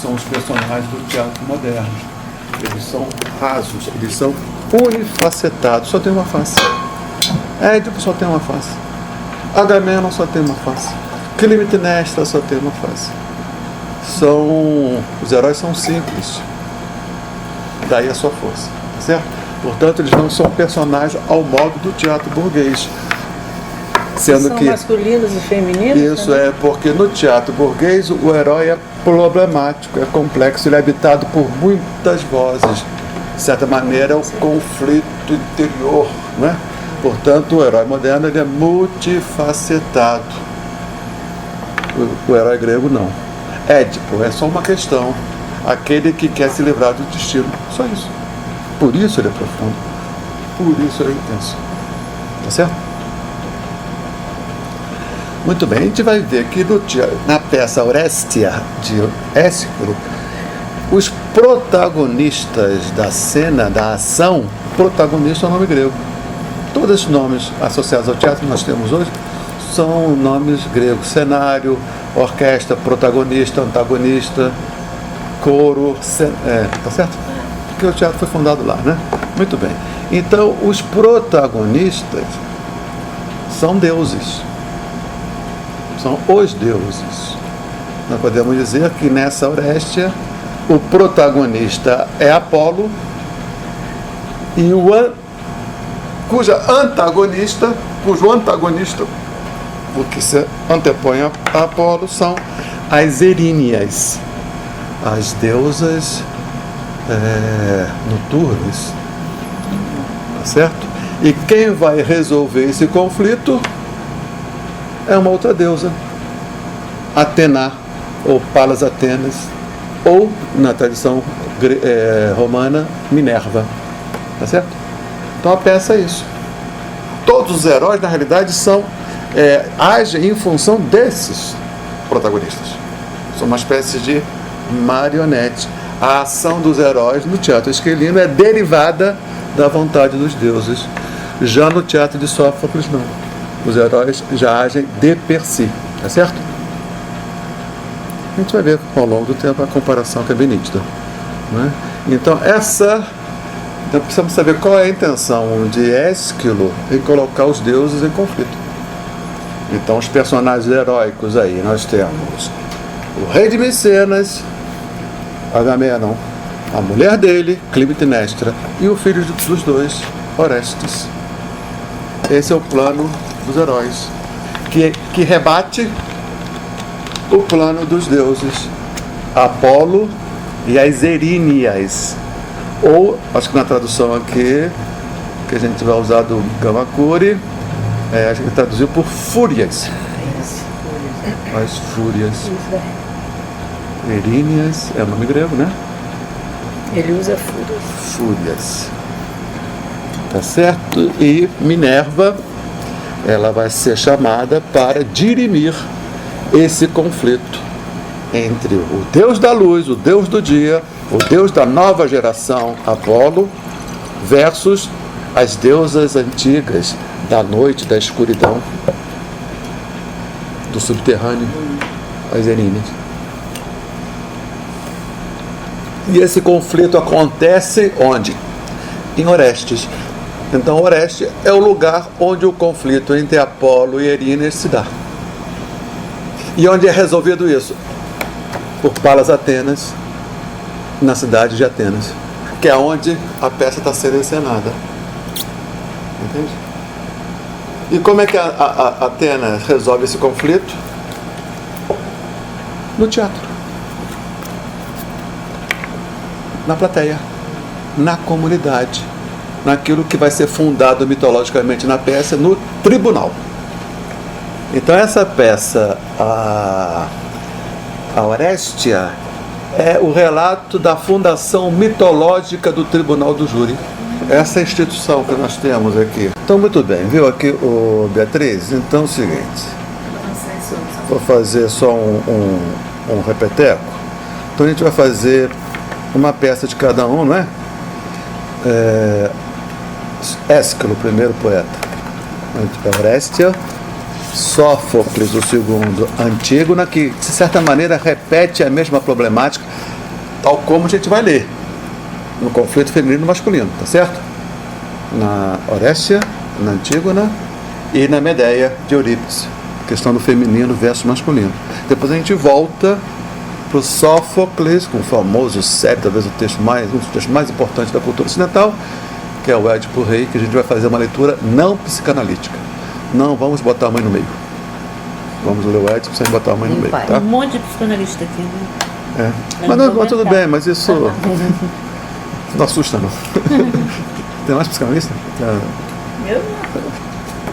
são os personagens do teatro moderno. Eles são rasos, eles são unifacetados, só tem uma face. Édipo só tem uma face. Agamenon só tem uma face. Clitemnestra só tem uma face. Os heróis são simples. Daí a sua força, certo? Portanto, eles não são personagens ao modo do teatro burguês. Sendo são que masculinos e femininos? isso também? é porque no teatro burguês o herói é problemático, é complexo, ele é habitado por muitas vozes. De certa maneira, é o conflito interior, não é? Portanto, o herói moderno ele é multifacetado. O herói grego não. Édipo é só uma questão. Aquele que quer se livrar do destino. Só isso. Por isso ele é profundo. Por isso ele é intenso. Tá certo? Muito bem. A gente vai ver que na peça Orestia, de Ésquilo, os protagonistas da cena, da ação, protagonista é o nome grego. Todos os nomes associados ao teatro que nós temos hoje são nomes gregos. Cenário, orquestra, protagonista, antagonista, coro, tá certo? Porque o teatro foi fundado lá, né? Muito bem. Então, os protagonistas são deuses. São os deuses. Nós podemos dizer que nessa Orestia, o protagonista é Apolo e cujo antagonista, o que se antepõe a Apolo, são as Eríneas, as deusas noturnas, tá certo? E quem vai resolver esse conflito é uma outra deusa, Atena, ou Palas Atenas, ou, na tradição romana, Minerva, tá certo? Então a peça é isso. Todos os heróis, na realidade, agem em função desses protagonistas. São uma espécie de marionete. A ação dos heróis no teatro esquilino é derivada da vontade dos deuses. Já no teatro de Sófocles, não. Os heróis já agem de per si. Tá certo? A gente vai ver ao longo do tempo a comparação que é bem nítida. Né? Então, precisamos saber qual é a intenção de Ésquilo em colocar os deuses em conflito. Então, os personagens heróicos aí, nós temos o rei de Micenas, Agamenon, a mulher dele, Clitemnestra, e o filho dos dois, Orestes. Esse é o plano dos heróis, que rebate o plano dos deuses, Apolo e as Eríneas. Ou, acho que na tradução aqui, que a gente vai usar do Gamakuri, acho que ele traduziu por fúrias. As fúrias. Eríneas é o nome grego, né? Ele usa fúrias. Fúrias. Tá certo? E Minerva, ela vai ser chamada para dirimir esse conflito entre o deus da luz, o deus do dia, o deus da nova geração, Apolo, versus as deusas antigas da noite, da escuridão, do subterrâneo, as Eríneas. E esse conflito acontece onde? Em Orestes. Então, Orestes é o lugar onde o conflito entre Apolo e Eríneas se dá. E onde é resolvido isso? Por Palas Atenas, na cidade de Atenas, que é onde a peça está sendo encenada. Entende? E como é que a Atenas resolve esse conflito? No teatro. Na plateia. Na comunidade. Naquilo que vai ser fundado mitologicamente na peça, no tribunal. Então essa peça, a Orestia, é o relato da fundação mitológica do Tribunal do Júri. Essa instituição que nós temos aqui. Então, muito bem, viu aqui, Beatriz? Então é o seguinte, vou fazer só um repeteco. Então a gente vai fazer uma peça de cada um, não é? Ésquilo, o primeiro poeta. Orestia. Sófocles, o segundo, Antígona, que de certa maneira repete a mesma problemática, tal como a gente vai ler no conflito feminino e masculino, tá certo? Na Orestia, na Antígona e na Medeia de Eurípides, questão do feminino versus masculino. Depois a gente volta para o Sófocles, com o famoso sério, talvez um dos textos mais importantes da cultura ocidental, que é o Édipo Rei, que a gente vai fazer uma leitura não psicanalítica. Não vamos botar a mãe no meio. Vamos ler o Édipo sem botar a mãe no meio, tá? Um monte de psicanalista aqui, né? Mas tudo bem, mas isso não assusta, não. Tem mais psicanalista? Eu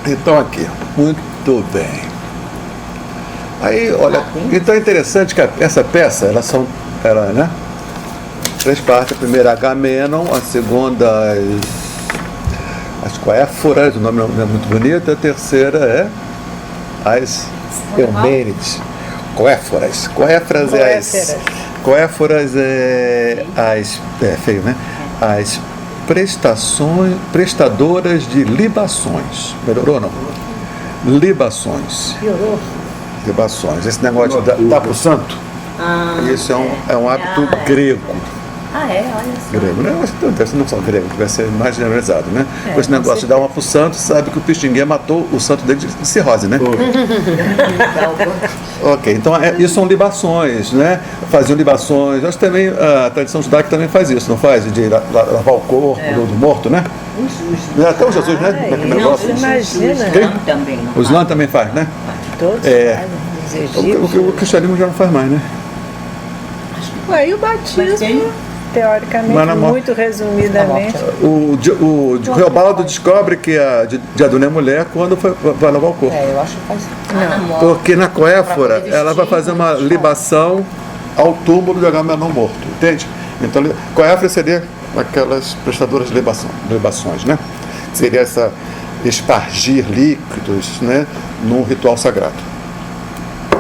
Então aqui, muito bem. Aí, olha, então é interessante que essa peça, ela, né? 3 partes. A primeira, Agamenon, a segunda, as Coéforas, o nome não é muito bonito, a terceira é as Eumênides. Coéforas. Coéforas é as. É feio, né? As prestadoras de libações. Melhorou ou não? Libações. piorou. Libações. Esse negócio de dar para o santo, isso é um hábito grego. Olha só. Grego, né? Deve não só grego, vai ser mais generalizado, né? Com esse negócio de dar uma para o santo, sabe que o Pixinguinha matou o santo dele de cirrose, né? Ok, então isso são libações, né? Faziam libações. Acho que também a tradição judaica também faz isso, não faz? De lavar o corpo do morto, né? Até o Jesus, né? Imagina. Também não. O Islã também faz, né? Todos fazem, os egípcios. O cristianismo já não faz mais, né? Ué, e o batismo, teoricamente, Mas na morte. muito resumidamente. O Reobaldo descobre que a Diaduna é mulher quando vai lavar o corpo. Eu acho que faz. Porque na Coéfora ela vai fazer uma libação ao túmulo de Agamenon morto, entende? Então, Coéfora seria aquelas prestadoras de libações, né? Seria essa espargir líquidos, né, num ritual sagrado.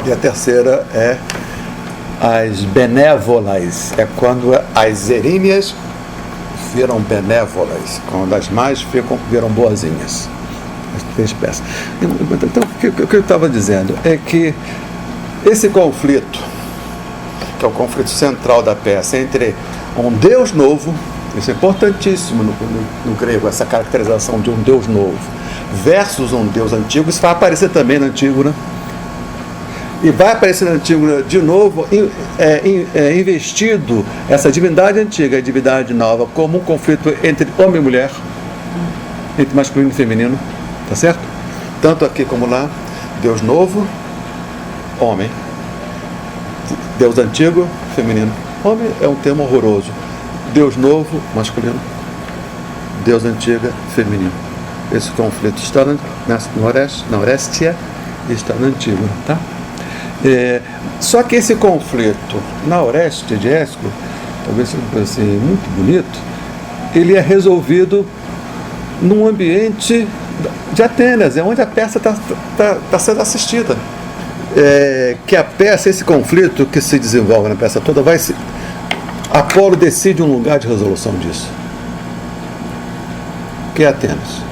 E a terceira é as benévolas, é quando as eríneas viram benévolas, quando as mais viram boazinhas. As 3 peças. Então, o que eu estava dizendo é que esse conflito, que é o conflito central da peça, entre um Deus novo, isso é importantíssimo no grego, essa caracterização de um Deus novo, versus um Deus antigo, isso vai aparecer também na Antígona, e vai aparecer na Antígona de novo, investido essa divindade antiga e a divindade nova como um conflito entre homem e mulher, entre masculino e feminino, tá certo? Tanto aqui como lá, Deus novo, homem. Deus antigo, feminino. Homem é um termo horroroso. Deus novo, masculino. Deus antiga, feminino. Esse conflito está na Orestia e está na Antígona, tá? Só que esse conflito na Orestia de Ésquilo, talvez seja muito bonito, ele é resolvido num ambiente de Atenas, é onde a peça está sendo assistida. Que a peça, esse conflito que se desenvolve na peça toda, Apolo decide um lugar de resolução disso, que é Atenas.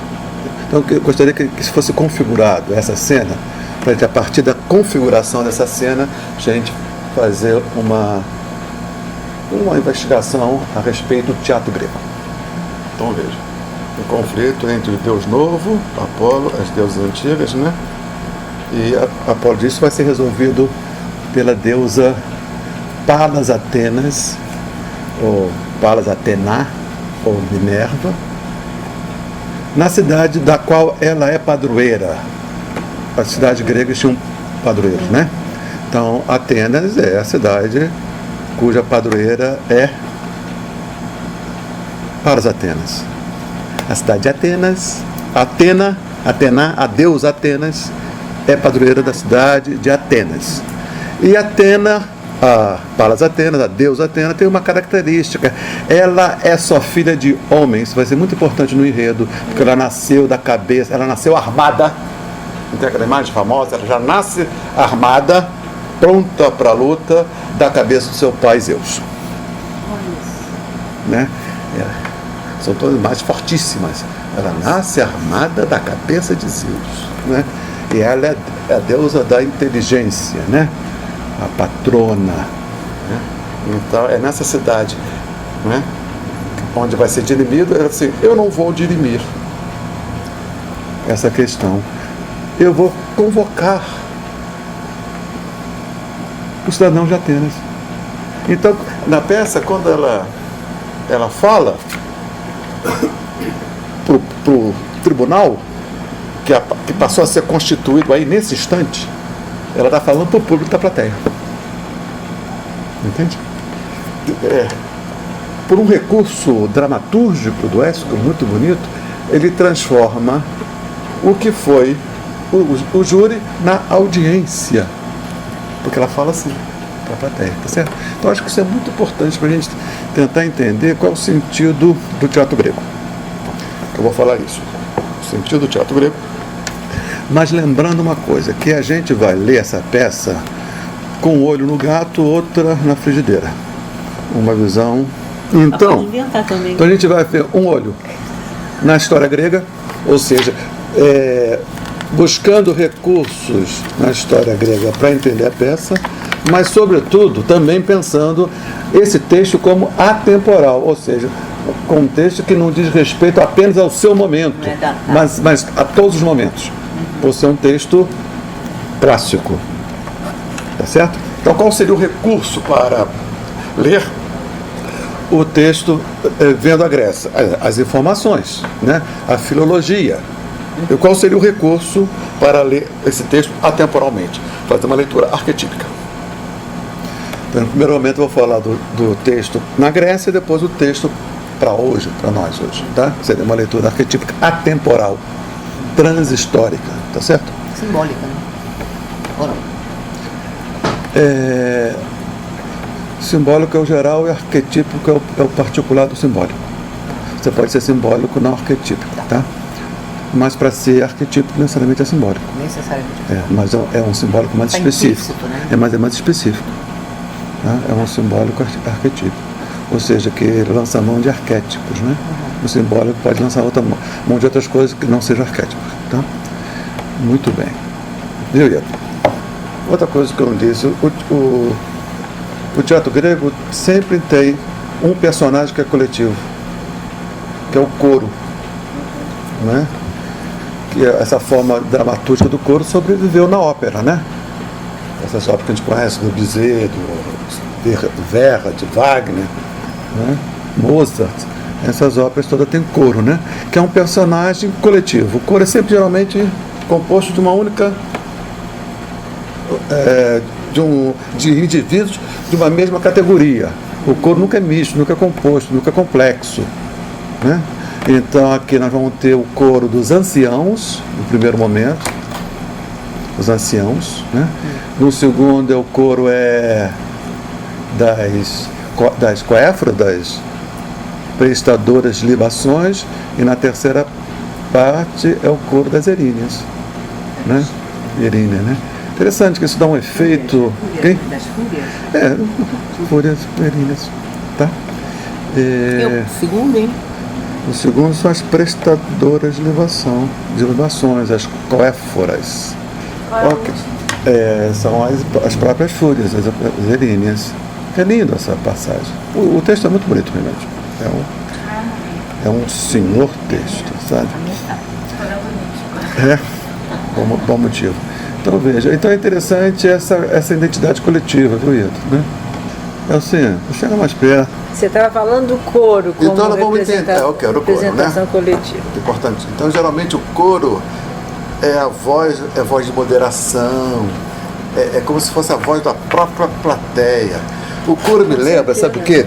Então eu gostaria que fosse configurado essa cena, para que a partir da configuração dessa cena a gente fazer uma investigação a respeito do teatro grego. Então veja, o conflito entre o Deus novo, Apolo, as deusas antigas, né? E Apolo disso vai ser resolvido pela deusa Palas Atenas, ou Palas Atená, ou Minerva, na cidade da qual ela é padroeira. As cidades gregas tinham padroeiros, né? Então, Atenas é a cidade cuja padroeira é Palas Atenas. A cidade de Atenas, Atená, a deusa Atenas, é padroeira da cidade de Atenas. E Atena, a Palas Atenas, a deusa Atena, tem uma característica. Ela é só filha de homens. Isso vai ser muito importante no enredo, porque ela nasceu da cabeça, ela nasceu armada. Não tem aquela imagem famosa? Ela já nasce armada, pronta para a luta, da cabeça do seu pai Zeus. Né? São todas imagens fortíssimas. Ela nasce armada da cabeça de Zeus. Né? E ela é a deusa da inteligência, né? A patrona. Né? Então, é nessa cidade, né, onde vai ser dirimido, é assim, eu não vou dirimir essa questão. Eu vou convocar os cidadãos de Atenas. Então, na peça, quando ela fala para o tribunal, que passou a ser constituído aí nesse instante, ela está falando para o público da plateia. Entende? Por um recurso dramatúrgico do Ésquilo, muito bonito, ele transforma o que foi o júri na audiência. Porque ela fala assim para a plateia, tá certo? Então acho que isso é muito importante para a gente tentar entender qual é o sentido do teatro grego. Eu vou falar isso. O sentido do teatro grego. Mas lembrando uma coisa, que a gente vai ler essa peça com um olho no gato, outra na frigideira. Uma visão. Então a gente vai ver um olho na história grega, ou seja, buscando recursos na história grega para entender a peça, mas sobretudo também pensando esse texto como atemporal, ou seja, com um texto que não diz respeito apenas ao seu momento, mas a todos os momentos, por ser um texto clássico. Tá certo? Então, qual seria o recurso para ler o texto vendo a Grécia? As informações, né? A filologia. E qual seria o recurso para ler esse texto atemporalmente? Fazer uma leitura arquetípica. Então, no primeiro momento, eu vou falar do texto na Grécia e depois o texto para hoje, para nós hoje. Tá? Seria uma leitura arquetípica atemporal, transhistórica. Tá certo? Simbólica, né? Ou não? Simbólico é o geral e arquetípico é o particular do simbólico. Você pode ser simbólico, não arquetípico, tá? Mas para ser arquetípico necessariamente é simbólico. Necessariamente. Mas é um simbólico mais específico. Né? Mas é mais específico. Tá? É um simbólico arquetípico. Ou seja, que ele lança mão de arquétipos, né? O simbólico pode lançar outra mão de outras coisas que não sejam arquétipos. Tá? Muito bem. Viu? Outra coisa que eu não disse, o teatro grego sempre tem um personagem que é coletivo, que é o coro, né? Que essa forma dramatúrgica do coro sobreviveu na ópera, né? Essas óperas que a gente conhece, do Bizet, do Verdi, de Wagner, né? Mozart, essas óperas todas têm coro, né? Que é um personagem coletivo. O coro é sempre geralmente composto de uma única de indivíduos de uma mesma categoria. O coro nunca é misto, nunca é composto, nunca é complexo, né? Então aqui nós vamos ter o coro dos anciãos no primeiro momento, os anciãos, né? No segundo o coro das coéfras, das prestadoras de libações, e na terceira parte é o coro das eríneas, né? Eríneas, né? Interessante que isso dá um efeito. Das fúrias? Fúrias, eríneas, tá? E o segundo, hein? O segundo são as prestadoras de libações, as coéforas. São as próprias fúrias, as eríneas. É lindo essa passagem. O texto é muito bonito, realmente. É um senhor texto, sabe? Bom motivo. Então veja, então é interessante essa identidade coletiva, viu, Ito? Né? É assim, chega mais perto. Você estava falando do coro como então, representação coletiva. Importante. Então, geralmente o coro é a voz de moderação, é como se fosse a voz da própria plateia. O coro me lembra, sabe o quê?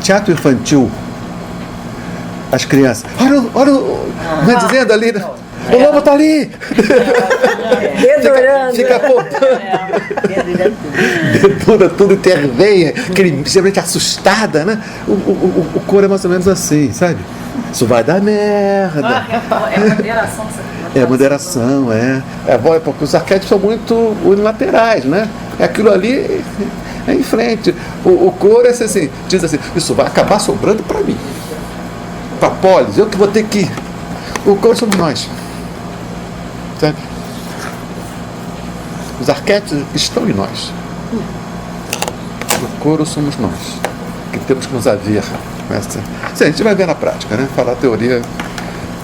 Teatro infantil. As crianças. Olha o dizendo ali. O lobo está ali! Dedurando. Fica apontando. Dedura tudo, intervenha, simplesmente assustada, né? O coro é mais ou menos assim, sabe? Isso vai dar merda. É moderação. Moderação, porque os arquétipos são muito unilaterais, né? Aquilo ali é em frente. O coro é assim, diz assim, isso vai acabar sobrando para mim. Para Polis, eu que vou ter que... O coro somos nós. Sabe? Os arquétipos estão em nós. O coro somos nós, que temos que nos haver. Sim, a gente vai ver na prática, né? Falar a teoria,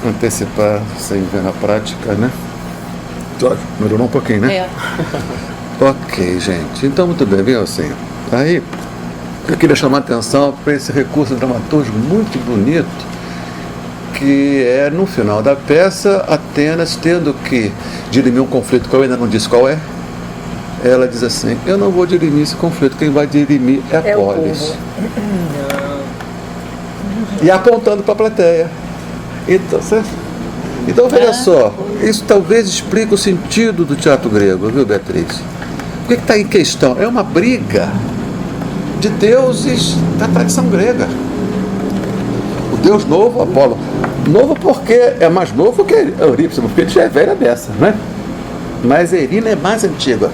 antecipar sem ver na prática, né? Melhorou um pouquinho, né? É. Ok, gente. Então, muito bem, viu assim? Aí, eu queria chamar a atenção para esse recurso dramatúrgico muito bonito, que é, no final da peça, Atenas tendo que dirimir um conflito que eu ainda não disse qual é. Ela diz assim: eu não vou dirimir esse conflito, quem vai dirimir é a polis. E apontando para a plateia. Então, então, veja só, isso talvez explique o sentido do teatro grego, viu, Beatriz? O que está em questão? É uma briga de deuses da tradição grega. O deus novo, Apolo. Novo porque é mais novo que Eurípides, porque ele já é velha dessa, né? Mas Erina é mais antiga.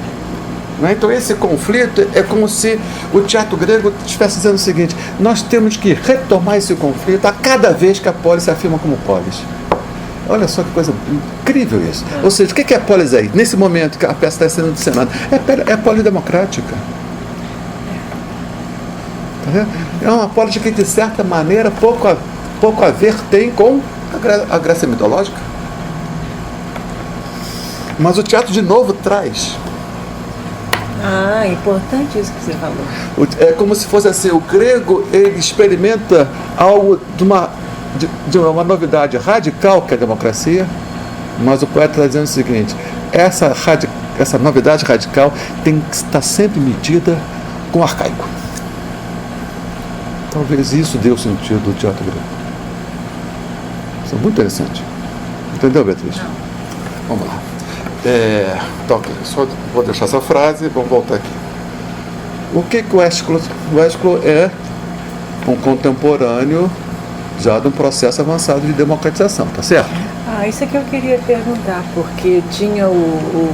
Então esse conflito é como se o teatro grego estivesse dizendo o seguinte: nós temos que retomar esse conflito a cada vez que a polis se afirma como polis. Olha só que coisa incrível isso. Ou seja, o que é a polis aí? Nesse momento que a peça está sendo encenada, é a polis democrática. Tá vendo? É uma polis que, de certa maneira, pouco a ver tem com a Grécia mitológica. Mas o teatro, de novo, traz. Importante isso que você falou. É como se fosse assim: o grego, ele experimenta algo de uma novidade radical, que é a democracia, mas o poeta está dizendo o seguinte: essa novidade radical tem que estar sempre medida com o arcaico. Talvez isso dê o sentido do teatro grego. Isso é muito interessante. Entendeu, Beatriz? Não. Vamos lá. Ok, só vou deixar essa frase e vamos voltar aqui. O que o Ésquilo? O Ésquilo é um contemporâneo já de um processo avançado de democratização, tá certo? Isso é que eu queria perguntar, porque tinha o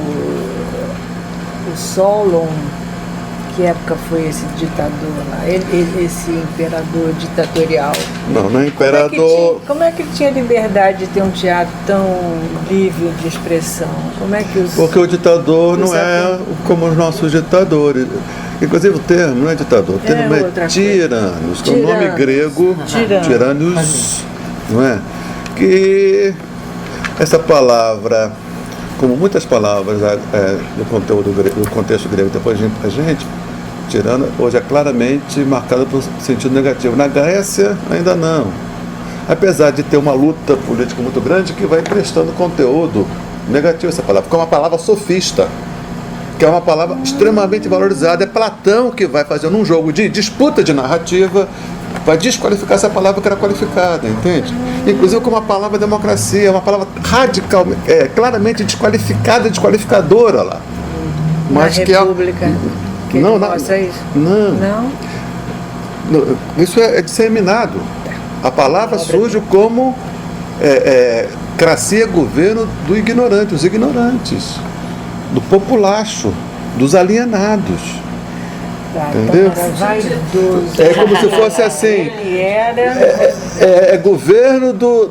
Solon, que época foi esse ditador lá? Esse imperador ditatorial? Não é imperador. Como é que ele tinha liberdade de ter um teatro tão livre de expressão? Como é que Porque o ditador não é como os nossos ditadores. Inclusive o termo não é ditador, o termo é tiranos, que é o nome grego, tiranos, não é? Que essa palavra, como muitas palavras do contexto grego depois vem para a gente, tirano hoje é claramente marcada por sentido negativo. Na Grécia ainda não, apesar de ter uma luta política muito grande que vai prestando conteúdo negativo a essa palavra, porque é uma palavra sofista, que é uma palavra extremamente valorizada. É Platão que vai fazer num jogo de disputa de narrativa, vai desqualificar essa palavra que era qualificada, entende? Inclusive como a palavra democracia, é uma palavra radical, claramente desqualificada, desqualificadora lá. Mas na República, que não mostra isso? Não. Isso é disseminado. A palavra surge como cracia, governo do ignorante, os ignorantes, do populacho, dos alienados. Entendeu? É como se fosse assim. É governo do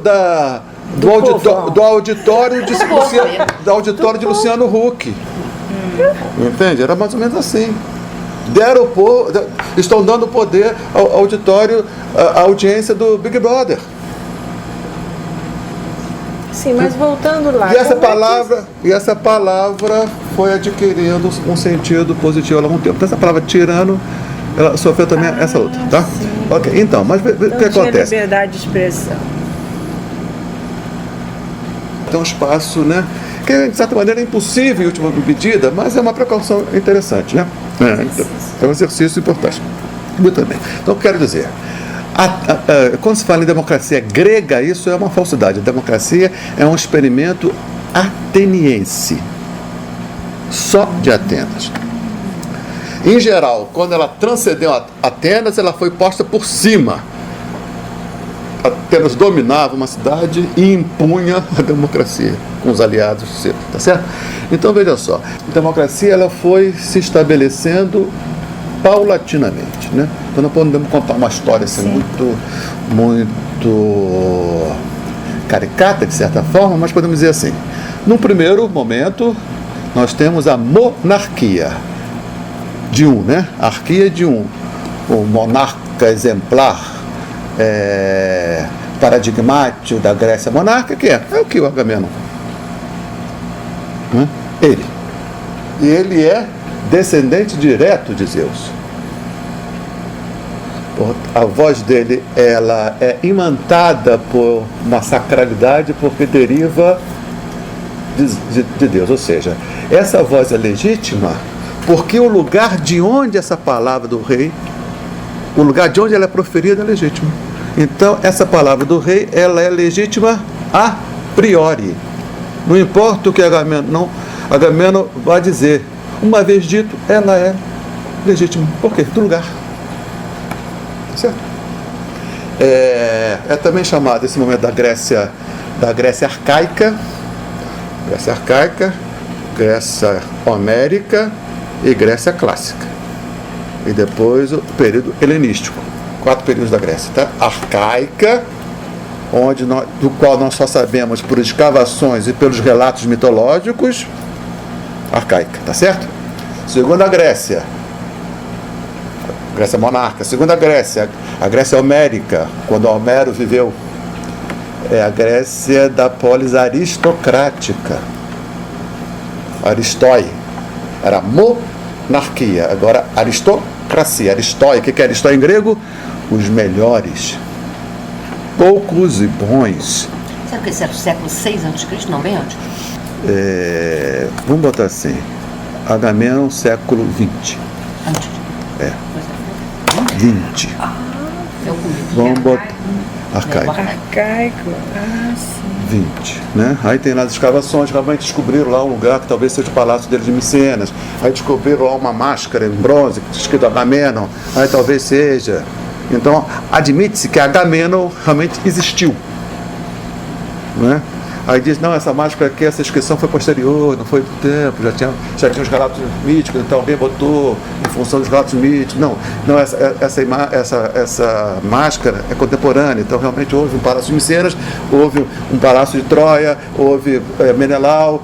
auditório de Luciano Huck. Entende? Era mais ou menos assim. Estão dando poder ao auditório, à audiência do Big Brother. Sim, mas voltando lá. E essa palavra foi adquirindo um sentido positivo há algum tempo. Então, essa palavra tirano, ela sofreu também essa outra, tá? Sim. Ok, então, mas o que acontece? Liberdade de expressão. Tem um espaço, né? Que de certa maneira é impossível em última medida, mas é uma precaução interessante, né? É um exercício importante. Muito bem. Então, eu quero dizer, quando se fala em democracia grega, isso é uma falsidade. A democracia é um experimento ateniense, só de Atenas. Em geral, quando ela transcendeu Atenas, ela foi posta por cima. Atenas dominava uma cidade e impunha a democracia com os aliados, tá certo? Então veja só, a democracia ela foi se estabelecendo paulatinamente, né? Então não podemos contar uma história assim, muito caricata de certa forma, mas podemos dizer assim: num primeiro momento nós temos a monarquia. de um, né? Arquia de um. O monarca exemplar, paradigmático da Grécia monárquica, que é o que o Agamenon. Né? Ele. E ele é descendente direto de Zeus. A voz dele, ela é imantada por uma sacralidade porque deriva de Deus. Ou seja, essa voz é legítima porque o lugar de onde essa palavra do rei, o lugar de onde ela é proferida é legítimo. Então, essa palavra do rei, ela é legítima a priori. Não importa o que Agamenon vai dizer. Uma vez dito, ela é legítima. Por quê? Do lugar. Certo? É também chamado esse momento da Grécia arcaica, Grécia homérica e Grécia clássica. E depois o período helenístico. 4 períodos da Grécia, tá? Arcaica, do qual nós só sabemos por escavações e pelos relatos mitológicos. Arcaica, tá certo? Segunda Grécia monarca. Segunda Grécia, a Grécia homérica, quando Homero viveu, é a Grécia da polis aristocrática. Aristói era monarquia, agora aristocracia. Aristói, o que é Aristói em grego? Os melhores, poucos e bons. Sabe que esse era o século 6 a.C., não bem antes? Vamos botar assim, Agamenon, século 20. Antes. 20. Vamos botar arcaico. Sim. 20, né? Aí tem lá as escavações, realmente descobriram lá um lugar que talvez seja o palácio deles de Micenas. Aí descobriram lá uma máscara em bronze escrito Agamenon. Aí talvez seja. Então admite-se que Agamenon realmente existiu, né? Aí diz, não, essa máscara aqui, essa inscrição foi posterior, não foi do tempo, já tinha os relatos míticos, então alguém botou em função dos relatos míticos. Não, essa máscara é contemporânea, então realmente houve um palácio de Micenas, houve um palácio de Troia, houve Menelau,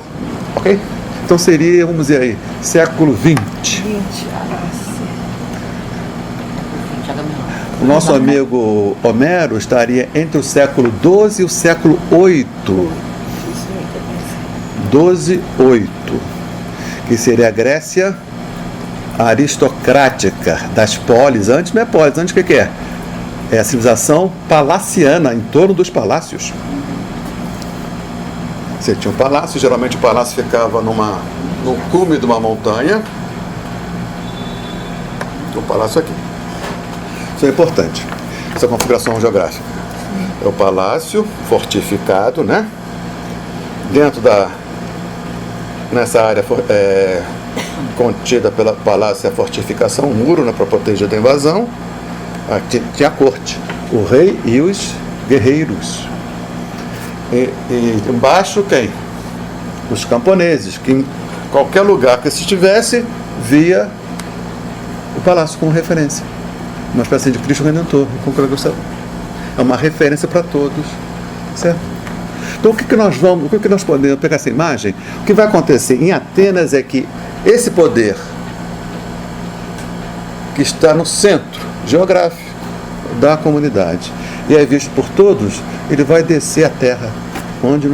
ok? Então seria, vamos dizer aí, século 20. O nosso amigo Homero estaria entre o século 12 e o século 8. 12-8, que seria a Grécia aristocrática das polis. Antes não é polis, antes o que é? É a civilização palaciana, em torno dos palácios. Você tinha um palácio, geralmente o palácio ficava no cume de uma montanha. O palácio aqui. Isso é importante, essa configuração geográfica. É o palácio fortificado, né? Dentro nessa área contida pelo palácio, a fortificação, um muro, né, para proteger da invasão. Aqui tinha a corte, o rei e os guerreiros. E embaixo quem? Os camponeses, que em qualquer lugar que se estivesse, via o palácio como referência. Uma espécie de Cristo Redentor, é uma referência para todos, certo? Então o que nós podemos pegar essa imagem? O que vai acontecer em Atenas é que esse poder que está no centro geográfico da comunidade e é visto por todos, ele vai descer a terra onde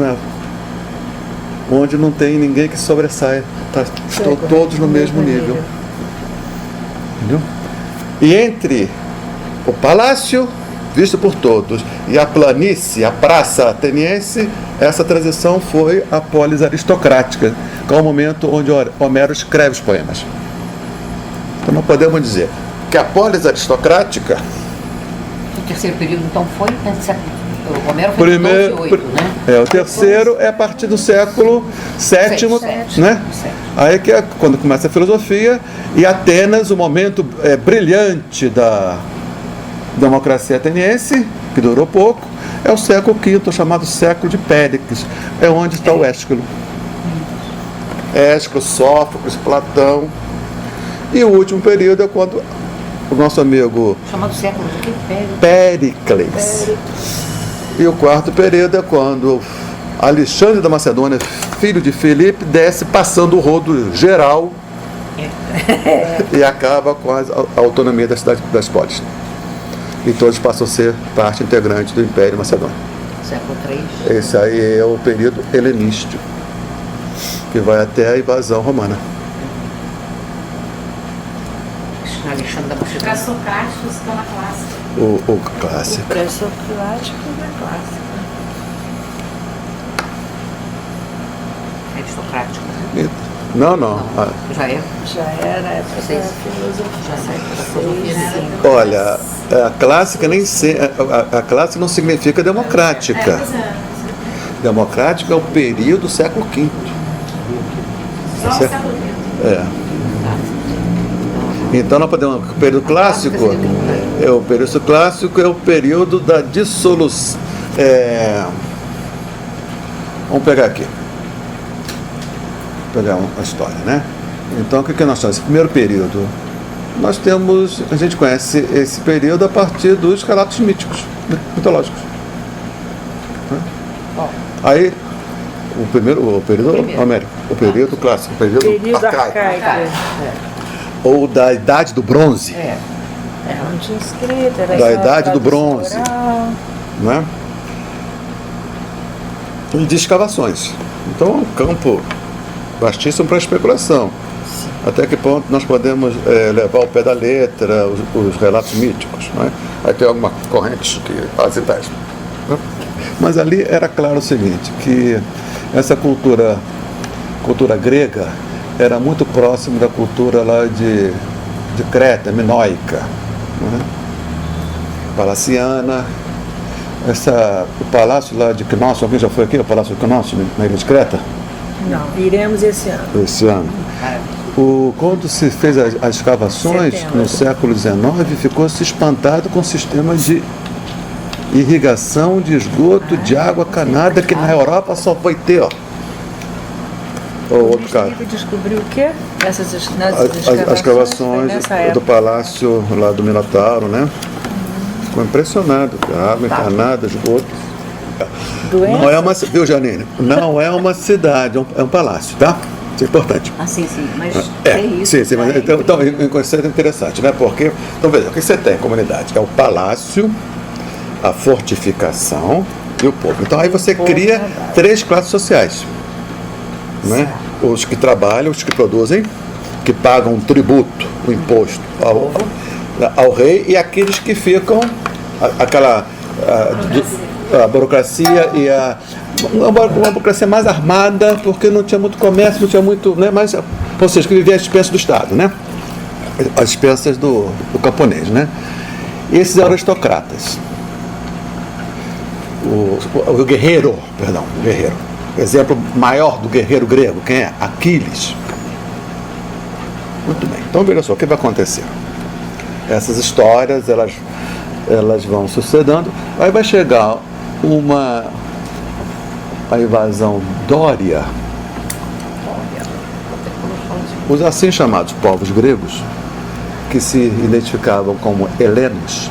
não tem ninguém que sobressaia, estão todos no mesmo nível. Entendeu? E entre o palácio visto por todos e a planície, a praça ateniense, essa transição foi a polis aristocrática, que é o momento onde Homero escreve os poemas. Então não podemos dizer que a polis aristocrática... O terceiro período então foi o Homero foi em 12 e 8, né? O terceiro é a partir do século VII, né? Aí que é quando começa a filosofia, e Atenas, o momento brilhante da democracia ateniense, que durou pouco, é o século V, chamado século de Péricles, é onde está o Ésquilo. Ésquilo, Sófocles, Platão. E o último período é quando o nosso amigo... Chamado século de quê? Péricles. E o quarto período é quando Alexandre da Macedônia, filho de Filipe, desce passando o rodo geral e acaba com a autonomia da cidade das polis. E todos passam a ser parte integrante do Império Macedônio. Século III. Esse aí é o período helenístico, que vai até a invasão romana. Alexandre da Macedônia. Pré-socráticos estão na clássica. O clássico. O pré-socrático da clássica. Aristocrático. Não. Já é? Já era a época Seis. da filosofia. Já é da filosofia, né? Olha, a clássica nem a clássica não significa democrática. Democrática é o período do século V. Só o Certo? século V. É. Então nós podemos. O período clássico é o período da dissolução. Vamos pegar aqui. Vou pegar uma história, né? Então o que nós temos? Esse primeiro período. A gente conhece esse período a partir dos relatos míticos, mitológicos. Aí, o período homérico, o período clássico, o período arcaico. Ou da Idade do Bronze, Não tinha escrito, era da só Idade do tradução Bronze, oral. né? E de escavações. Então é um campo vastíssimo para especulação. Até que ponto nós podemos levar ao pé da letra os relatos míticos, não é? Aí tem alguma corrente que fazem tais. Mas ali era claro o seguinte, que essa cultura grega era muito próximo da cultura lá de Creta, minoica, né? Palaciana. O palácio lá de Knossos, alguém já foi aqui, o palácio de Knossos, na ilha de Creta? Não, iremos esse ano. Esse ano. Quando se fez as escavações, Setembro. no século XIX, ficou-se espantado com o sistema de irrigação de esgoto de água canada, que na Europa só foi ter, ó. Outro cara. Felipe descobriu o quê? Nas As escavações do palácio lá do Minotauro, né? Ficou impressionado. Água encanada, esgoto. Doença? Não é uma, viu, Janine? Não é uma cidade, é um palácio, tá? Isso é importante. Ah, sim, mas é isso. Sim, mas né? então um conceito interessante, né? Porque, então veja, o que você tem em comunidade? É o palácio, a fortificação e o povo. Então aí você cria 3 classes sociais, né? Os que trabalham, os que produzem, que pagam um tributo, um imposto ao rei, e aqueles que ficam a burocracia e uma burocracia mais armada, porque não tinha muito comércio, não tinha muito, né? Mas, ou seja, que vivia às expensas do Estado, né? Às expensas do camponês, né? E esses eram aristocratas. O guerreiro. O exemplo maior do guerreiro grego, quem é? Aquiles. Muito bem. Então, veja só, o que vai acontecer? Essas histórias, elas vão sucedendo. Aí vai chegar a invasão dória. Os assim chamados povos gregos, que se identificavam como helenos,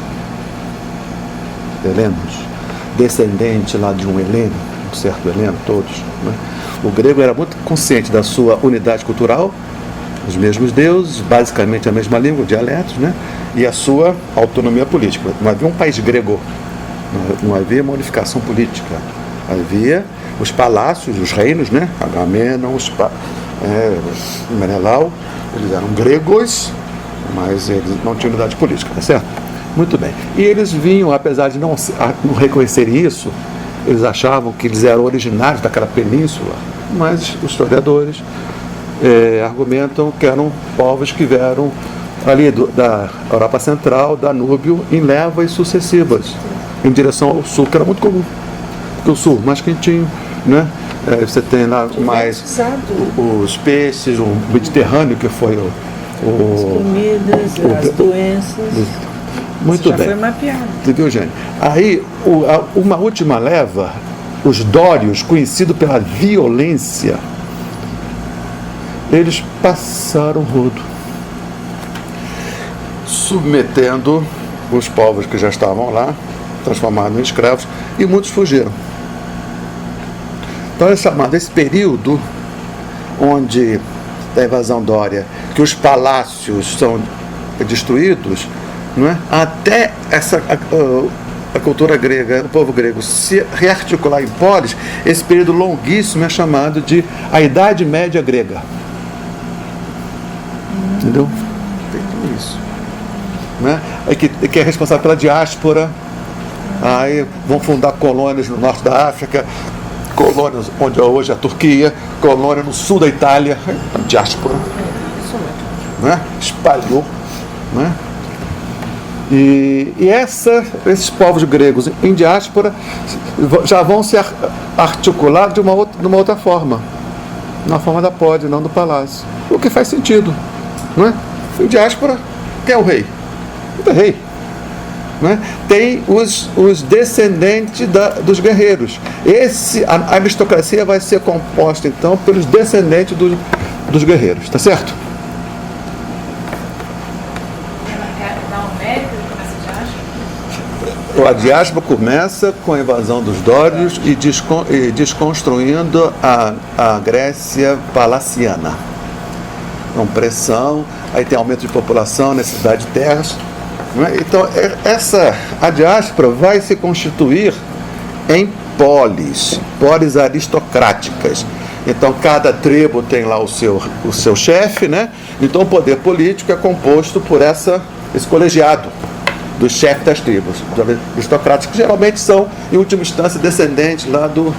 descendente lá de um heleno, um certo heleno, todos, né? O grego era muito consciente da sua unidade cultural, os mesmos deuses, basicamente a mesma língua, dialetos, né? E a sua autonomia política. Não havia um país grego, não havia uma unificação política. Havia os palácios, os reinos, né? Agamenon, Menelau, eles eram gregos, mas eles não tinham unidade política, tá certo? Muito bem. E eles vinham, apesar de não reconhecerem isso, eles achavam que eles eram originários daquela península, mas os historiadores argumentam que eram povos que vieram ali da Europa Central, Danúbio, em levas sucessivas, em direção ao sul, que era muito comum. Porque o sul, mais quentinho, né? Você tem lá mais os peixes, o Mediterrâneo, que foi as comidas, as doenças. Muito bem. Já foi mapeado. Viu, Eugênio? Aí, uma última leva, os dórios, conhecidos pela violência, eles passaram o rodo, submetendo os povos que já estavam lá, transformados em escravos, e muitos fugiram. Então é chamado esse período onde da invasão dória, que os palácios são destruídos, não é? Até a cultura grega, o povo grego se rearticular em polis, esse período longuíssimo é chamado de a Idade Média Grega. Entendeu? Tem tudo isso. Né? Que é responsável pela diáspora. Aí vão fundar colônias no norte da África, colônias onde hoje é a Turquia, colônia no sul da Itália, a diáspora. Né? Espalhou. Né? E esses povos gregos em diáspora já vão se articular de uma outra forma, na forma da pode, não do palácio. O que faz sentido. Não é? Em diáspora, quem é o rei? Não tem rei. Não é? Tem os descendentes dos guerreiros. A aristocracia vai ser composta, então, pelos descendentes dos guerreiros. Tá certo? A diáspora começa com a invasão dos dórios e desconstruindo a Grécia palaciana. Com pressão, aí tem aumento de população, necessidade de terras. Não é? Então, a diáspora vai se constituir em polis aristocráticas. Então, cada tribo tem lá o seu chefe, né? Então, o poder político é composto por esse colegiado dos chefes das tribos, aristocratas, que geralmente são, em última instância, descendentes lá do...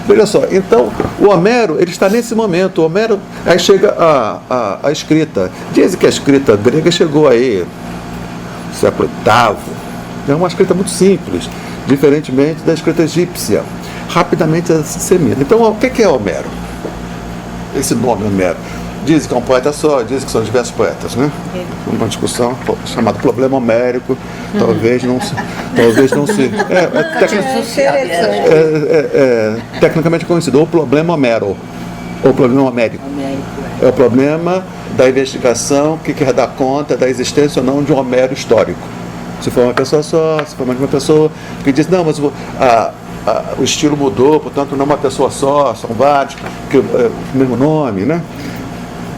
Veja só, então, o Homero, ele está nesse momento. O Homero, aí chega a escrita. Dizem que a escrita grega chegou aí no século VIII. É uma escrita muito simples, diferentemente da escrita egípcia. Rapidamente ela se dissemina. Então, o que é Homero? Esse nome, Homero. Dizem que é um poeta só, dizem que são diversos poetas, né? Uma discussão chamada problema homérico, talvez não se... tecnicamente conhecido, ou problema homero, ou problema homérico. É o problema da investigação que quer dar conta da existência ou não de um Homero histórico. Se for uma pessoa só, se for mais de uma pessoa que diz, não, mas o estilo mudou, portanto não é uma pessoa só, são vários, que o mesmo nome, né?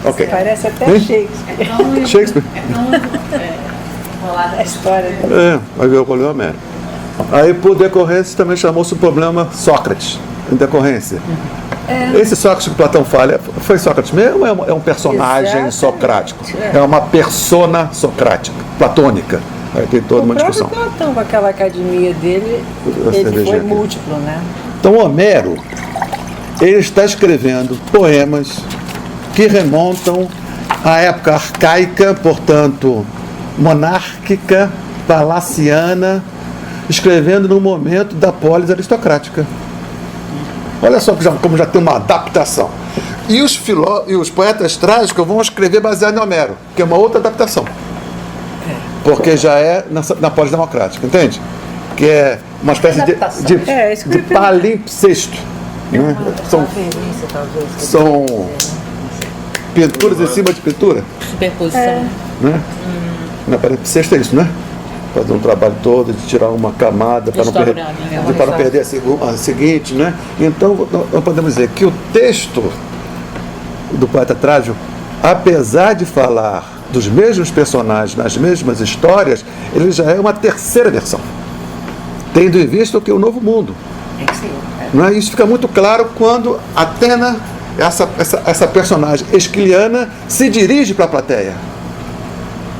Okay. Parece até Shakespeare. Shakespeare. A história. Vai ver o problema Homero. Aí, por decorrência, também chamou-se o problema Sócrates, em decorrência. Esse Sócrates que Platão fala, foi Sócrates mesmo ou é um personagem Exatamente. socrático? É uma persona socrática, platônica. Aí tem toda uma discussão. O próprio Platão, com aquela academia dele, ele foi múltiplo, né? Então, Homero, ele está escrevendo poemas que remontam à época arcaica, portanto, monárquica, palaciana, escrevendo no momento da polis aristocrática. Olha só como já tem uma adaptação. E os poetas trágicos vão escrever baseado em Homero, que é uma outra adaptação. Porque já é na polis democrática, entende? Que é uma espécie de palimpsesto. Né? São pinturas em cima de pintura. Superposição. Né? Na palimpsesto é isso, né? Fazer um trabalho todo de tirar uma camada para não perder a seguinte, né? Então, nós podemos dizer que o texto do poeta trágico, apesar de falar dos mesmos personagens, nas mesmas histórias, ele já é uma terceira versão, tendo em vista o que é o Novo Mundo. Não é? Isso fica muito claro quando Atena, essa personagem esquiliana, se dirige para a plateia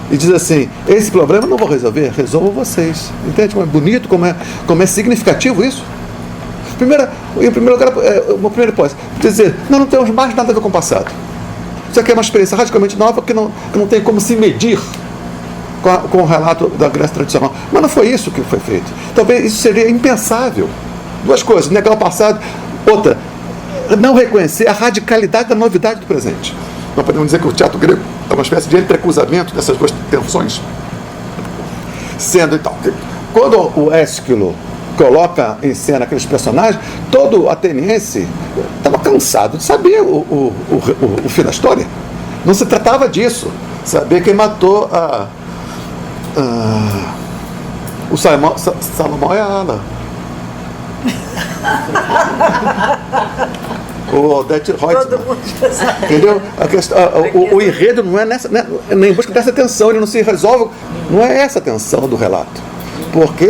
e diz assim: esse problema eu não vou resolver, resolvam vocês. Entende como é bonito, como é significativo isso? Em primeiro lugar, uma primeira hipótese, dizer, não temos mais nada a ver com o passado. Isso aqui é uma experiência radicalmente nova que não tem como se medir com o relato da Grécia tradicional. Mas não foi isso que foi feito. Talvez isso seria impensável. Duas coisas: negar o passado. Outra, não reconhecer a radicalidade da novidade do presente. Nós podemos dizer que o teatro grego é uma espécie de entrecruzamento dessas duas tensões. Sendo, então, quando o Ésquilo coloca em cena aqueles personagens, todo ateniense estava cansado de saber o fim da história. Não se tratava disso. Saber quem matou o Salomão é a Ala. o Odete Todo Reutemann. mundo já sabe. Entendeu? O enredo não é nem em busca dessa tensão, ele não se resolve, não é essa a tensão do relato. Porque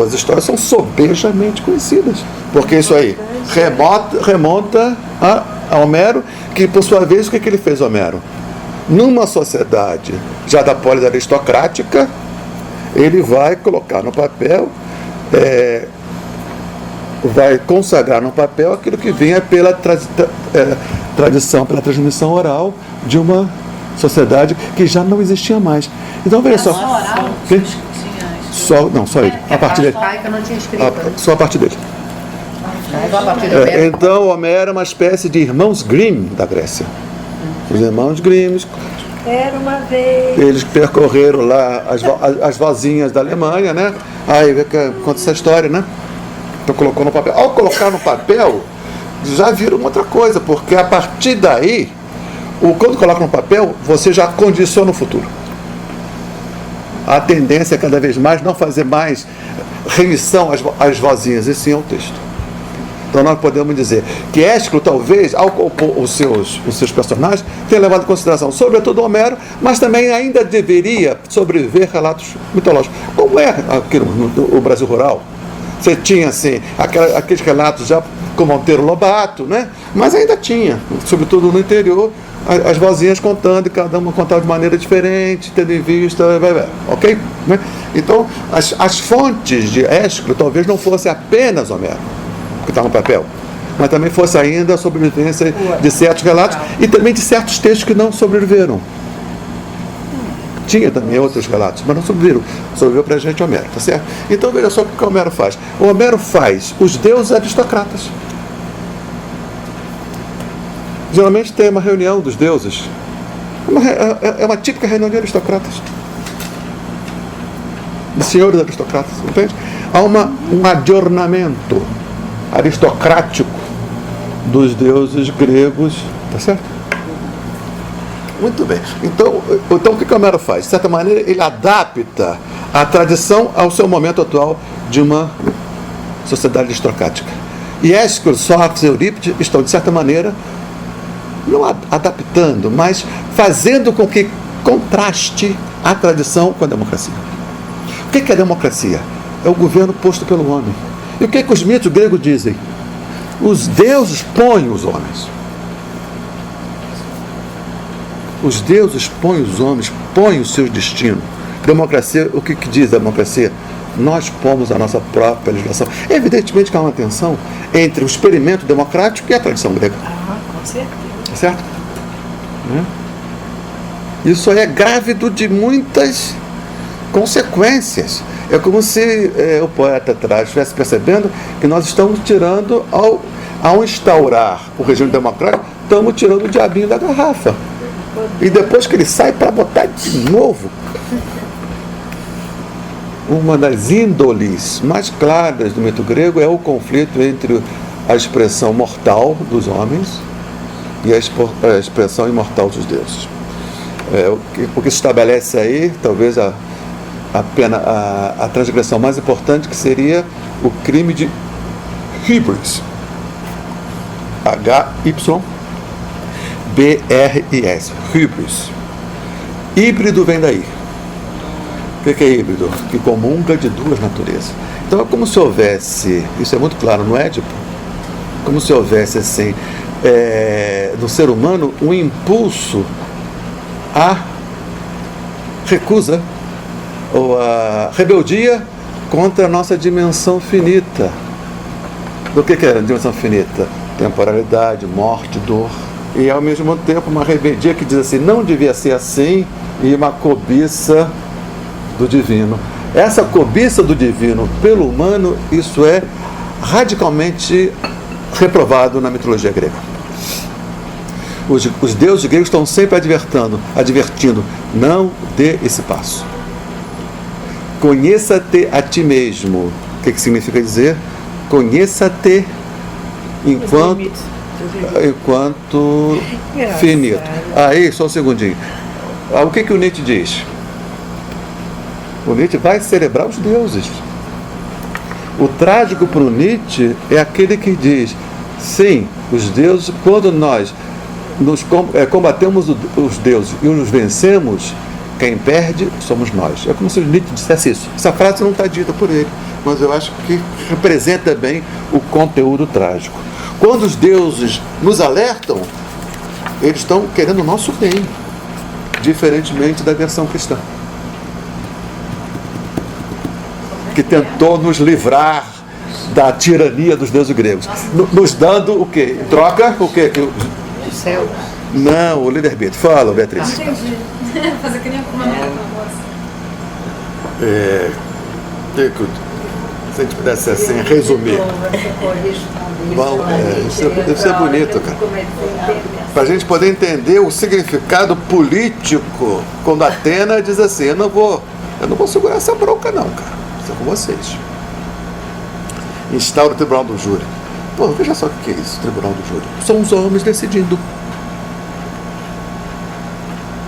as histórias são sobejamente conhecidas. Porque isso aí remonta a Homero, que por sua vez, o que ele fez, Homero? Numa sociedade já da polis aristocrática, ele vai colocar no papel, vai consagrar no papel aquilo que vinha pela tradição, pela transmissão oral de uma sociedade que já não existia mais. Então, veja só. Quem? Só ele. A partir dele. Não tinha escrito. Só a partir dele. Então, Homero é uma espécie de irmãos Grimm da Grécia. Os irmãos Grimm, Era uma vez. eles percorreram lá as vozinhas da Alemanha, né? Aí conta essa história, né? Então colocou no papel. Ao colocar no papel, já viram outra coisa, porque a partir daí, quando coloca no papel, você já condiciona o futuro. A tendência é cada vez mais não fazer mais remissão às vozinhas, e sim ao texto. Então nós podemos dizer que Ésquilo talvez, ao compor os seus personagens, tenha levado em consideração, sobretudo Homero, mas também ainda deveria sobreviver relatos mitológicos. Como é aqui no Brasil rural? Você tinha assim, aqueles relatos já com Monteiro Lobato, né? Mas ainda tinha, sobretudo no interior, as vozinhas contando, e cada uma contava de maneira diferente, tendo em vista, ok? Então, as fontes de Ésquilo talvez não fossem apenas Homero, que está no papel, mas também fosse ainda a sobrevivência de certos relatos e também de certos textos que não sobreviveram. Tinha também outros relatos, mas não sobreviveram. Sobreviveu para a gente Homero, tá certo? Então veja só o que o Homero faz. O Homero faz os deuses aristocratas. Geralmente tem uma reunião dos deuses. É uma típica reunião de aristocratas. De senhores aristocratas, entende? Há um adornamento aristocrático dos deuses gregos, tá certo? Muito bem. Então o que Homero faz? De certa maneira, ele adapta a tradição ao seu momento atual de uma sociedade aristocrática. E Ésquilo, Sófocles e Eurípides estão, de certa maneira, não adaptando, mas fazendo com que contraste a tradição com a democracia. O que é a democracia? É o governo posto pelo homem. E o que os mitos gregos dizem? Os deuses põem os homens. Os deuses põem os homens, põem o seu destino. Democracia, o que diz a democracia? Nós pomos a nossa própria legislação. Evidentemente que há uma tensão entre o experimento democrático e a tradição grega. Com certeza. Certo? Isso é grávido de muitas consequências. É como se o poeta atrás estivesse percebendo que nós estamos tirando, ao instaurar o regime democrático, estamos tirando o diabinho da garrafa. E depois que ele sai para botar de novo. Uma das índoles mais claras do mito grego é o conflito entre a expressão mortal dos homens e a expressão imortal dos deuses. O que se estabelece aí, talvez a transgressão mais importante, que seria o crime de hybris. H-Y-B-R-I-S. Hybris. Híbrido vem daí. O que é híbrido? Que comunga de duas naturezas. Então é como se houvesse, isso é muito claro no Édipo, como se houvesse assim, no ser humano, um impulso à recusa ou à rebeldia contra a nossa dimensão finita. Do que é a dimensão finita? Temporalidade, morte, dor. E ao mesmo tempo uma rebeldia que diz assim, não devia ser assim, e uma cobiça do divino. Essa cobiça do divino pelo humano, isso é radicalmente reprovado na mitologia grega. Os deuses gregos estão sempre advertindo, não dê esse passo. Conheça-te a ti mesmo. O que significa dizer? Conheça-te enquanto finito. Aí, só um segundinho. O que o Nietzsche diz? O Nietzsche vai celebrar os deuses. O trágico para o Nietzsche é aquele que diz, sim, Os deuses, quando nós combatemos os deuses e os vencemos, quem perde somos nós. É como se o Nietzsche dissesse isso. Essa frase não está dita por ele, mas eu acho que representa bem o conteúdo trágico. Quando os deuses nos alertam, eles estão querendo o nosso bem, diferentemente da versão cristã, que tentou nos livrar da tirania dos deuses gregos, nos dando o quê? Em troca, o quê? O céu. Não, o livre-arbítrio. Fala, Beatriz. Entendi. Fazer que nem uma moça. Se a gente pudesse assim resumir. Isso é bonito, cara. Para a gente poder entender o significado político, quando Atena diz assim, eu não vou segurar essa bronca não, cara. Isso é com vocês. Instaura o tribunal do júri. Pô, veja só o que é isso, tribunal do júri. São os homens decidindo.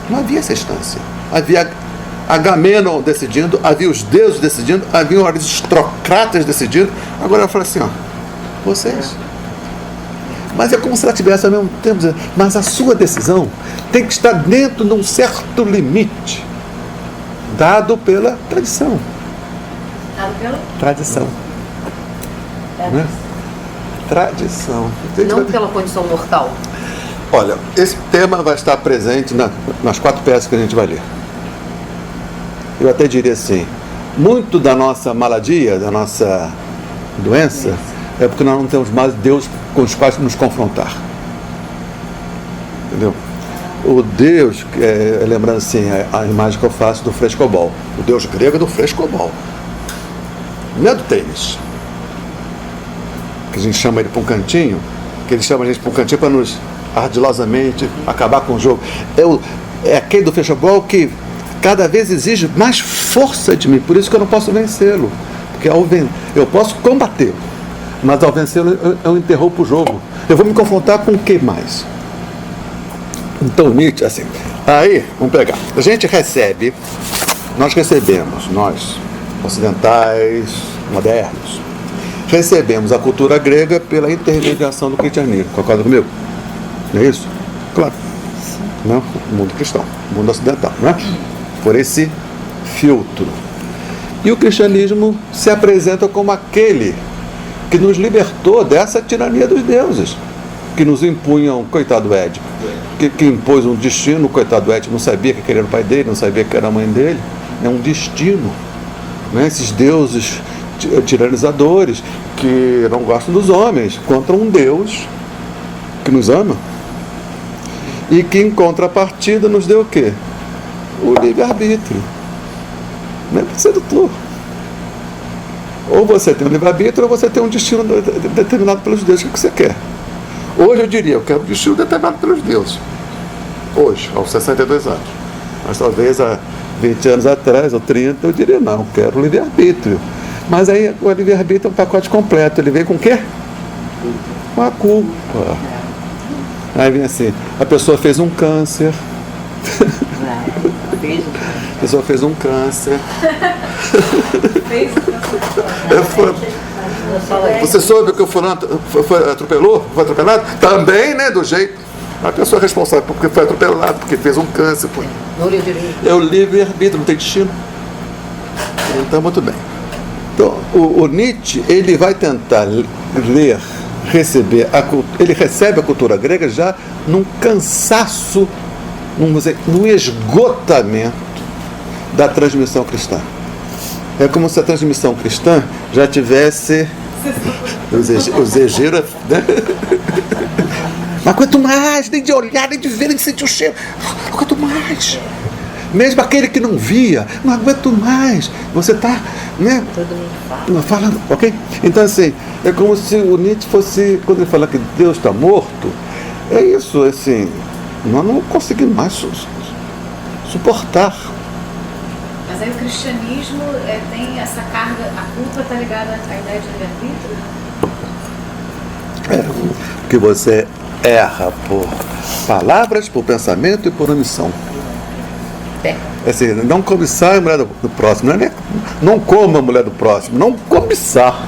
Não havia essa instância. Havia Agamenon decidindo, havia os deuses decidindo, havia os aristocratas decidindo. Agora ela fala assim, ó, vocês. Mas é como se ela tivesse ao mesmo tempo dizendo, mas a sua decisão tem que estar dentro de um certo limite, dado pela tradição. Dado pela? Tradição. Né? Tradição. Não pela condição mortal. Olha, esse tema vai estar presente nas 4 peças que a gente vai ler. Eu até diria assim, muito da nossa maladia, da nossa doença, é porque nós não temos mais Deus com os quais nos confrontar. Entendeu? O Deus, lembrando assim, a imagem que eu faço do frescobol. O Deus grego é do frescobol. Não é do tênis. Que a gente chama ele para um cantinho, que ele chama a gente para um cantinho para nos ardilosamente acabar com o jogo. É aquele do frescobol que cada vez exige mais força de mim, por isso que eu não posso vencê-lo. Porque eu posso combatê-lo, mas ao vencê-lo eu interrompo o jogo. Eu vou me confrontar com o que mais? Então Nietzsche, assim, aí, vamos pegar. Nós recebemos, nós, ocidentais, modernos, recebemos a cultura grega pela intermediação do cristianismo. Concorda comigo? Não é isso? Claro. Não, o mundo cristão, o mundo ocidental, não é? Por esse filtro. E o cristianismo se apresenta como aquele que nos libertou dessa tirania dos deuses, que nos impunham, coitado do Édipo, que impôs um destino, coitado do Édipo, não sabia que era o pai dele, não sabia que era a mãe dele, é um destino, né? Esses deuses tiranizadores que não gostam dos homens, contra um Deus que nos ama e que em contrapartida nos deu o quê? O livre-arbítrio. Não é sedutor. Ou você tem um livre-arbítrio ou você tem um destino determinado pelos deuses. O que você quer? Hoje eu diria, eu quero um destino determinado pelos deuses. Hoje, aos 62 anos. Mas talvez há 20 anos atrás, ou 30, eu diria não, eu quero o livre-arbítrio. Mas aí o livre-arbítrio é um pacote completo. Ele vem com o quê? Com a culpa. Aí vem assim, a pessoa fez um câncer. A pessoa fez um câncer. Você soube que o fulano foi atropelado? Também, né, do jeito. A pessoa é responsável porque foi atropelado, porque fez um câncer. É o livre-arbítrio, não tem destino. Então, muito bem. Então, o Nietzsche, ele vai tentar ele recebe a cultura grega já num cansaço, num esgotamento da transmissão cristã. É como se a transmissão cristã já tivesse os egeiros, né? Mas quanto mais, nem de olhar, nem de ver, nem de sentir o cheiro, quanto mais. Mesmo aquele que não via, não aguento mais. Você está, né? Todo mundo fala, ok? Então, assim, é como se o Nietzsche fosse, quando ele fala que Deus está morto, é isso, assim, nós não conseguimos mais suportar. Mas aí o cristianismo tem essa carga, a culpa está ligada à ideia de livre-arbítrio? Que você erra por palavras, por pensamento e por omissão. Assim, não cobiçar a mulher do próximo, não coma a mulher do próximo, não cobiçar.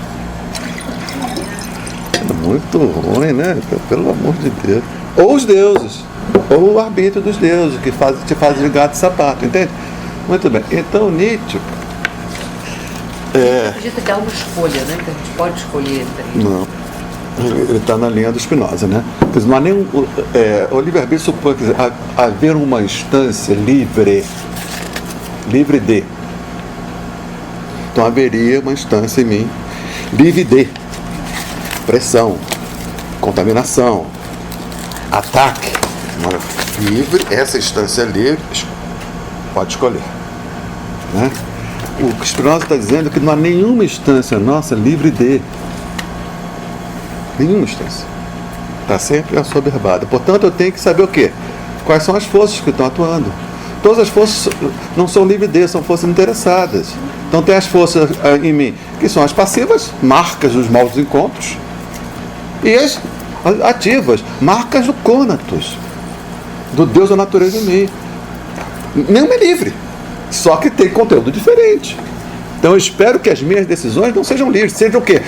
muito ruim, né? Pelo amor de Deus. Ou os deuses, ou o arbítrio dos deuses, que te fazem de gato e sapato, entende? Muito bem. Então, Nietzsche... Acredita que há uma escolha, né? Que a gente pode escolher entre... Não. Ele está na linha do Spinoza, né? Quer dizer, não há nenhum, o livre-arbítrio supõe que haver uma instância livre de. Então haveria uma instância em mim livre de pressão, contaminação, ataque. Livre, essa instância livre pode escolher, né? O que Spinoza está dizendo é que não há nenhuma instância nossa livre de. Nenhuma instância. Está sempre assoberbada. Portanto, eu tenho que saber o quê? Quais são as forças que estão atuando. Todas as forças não são livre de, são forças interessadas. Então tem as forças em mim, que são as passivas, marcas dos maus encontros, e as ativas, marcas do cônatos, do Deus da natureza em mim. Nenhuma é livre, só que tem conteúdo diferente. Então eu espero que as minhas decisões não sejam livres, sejam o quê?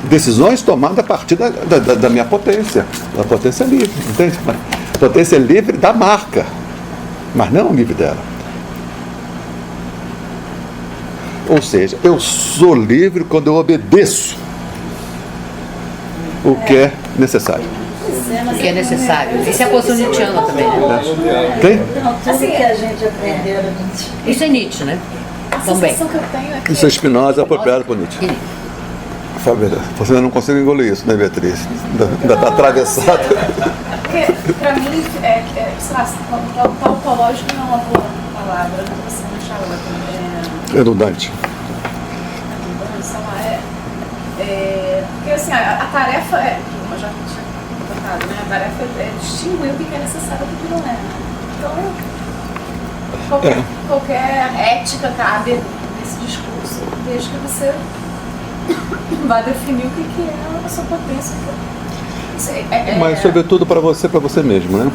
Decisões tomadas a partir da minha potência, da potência livre, entende? Potência livre da marca, mas não livre dela. Ou seja, eu sou livre quando eu obedeço o que é necessário. O que é necessário. Isso é a posição nietzschiana também, né? Quem? Tudo que a gente aprendeu. Isso é Nietzsche, né? A Também. sensação que eu tenho é que... Isso é Spinoza apropriado por Nietzsche. Você ainda não consegue engolir isso, né, Beatriz? Ainda está atravessado. Porque, pra mim, sei lá, tautológico não é uma boa palavra, não estou sendo charlatã. Redundante. Sei lá, porque assim, a tarefa eu já tinha tocado, né? A tarefa é distinguir o que é necessário do que não é. Então, qualquer ética cabe nesse discurso, desde que você vai definir o que é a sua potência. Mas, sobretudo, para você mesmo, né?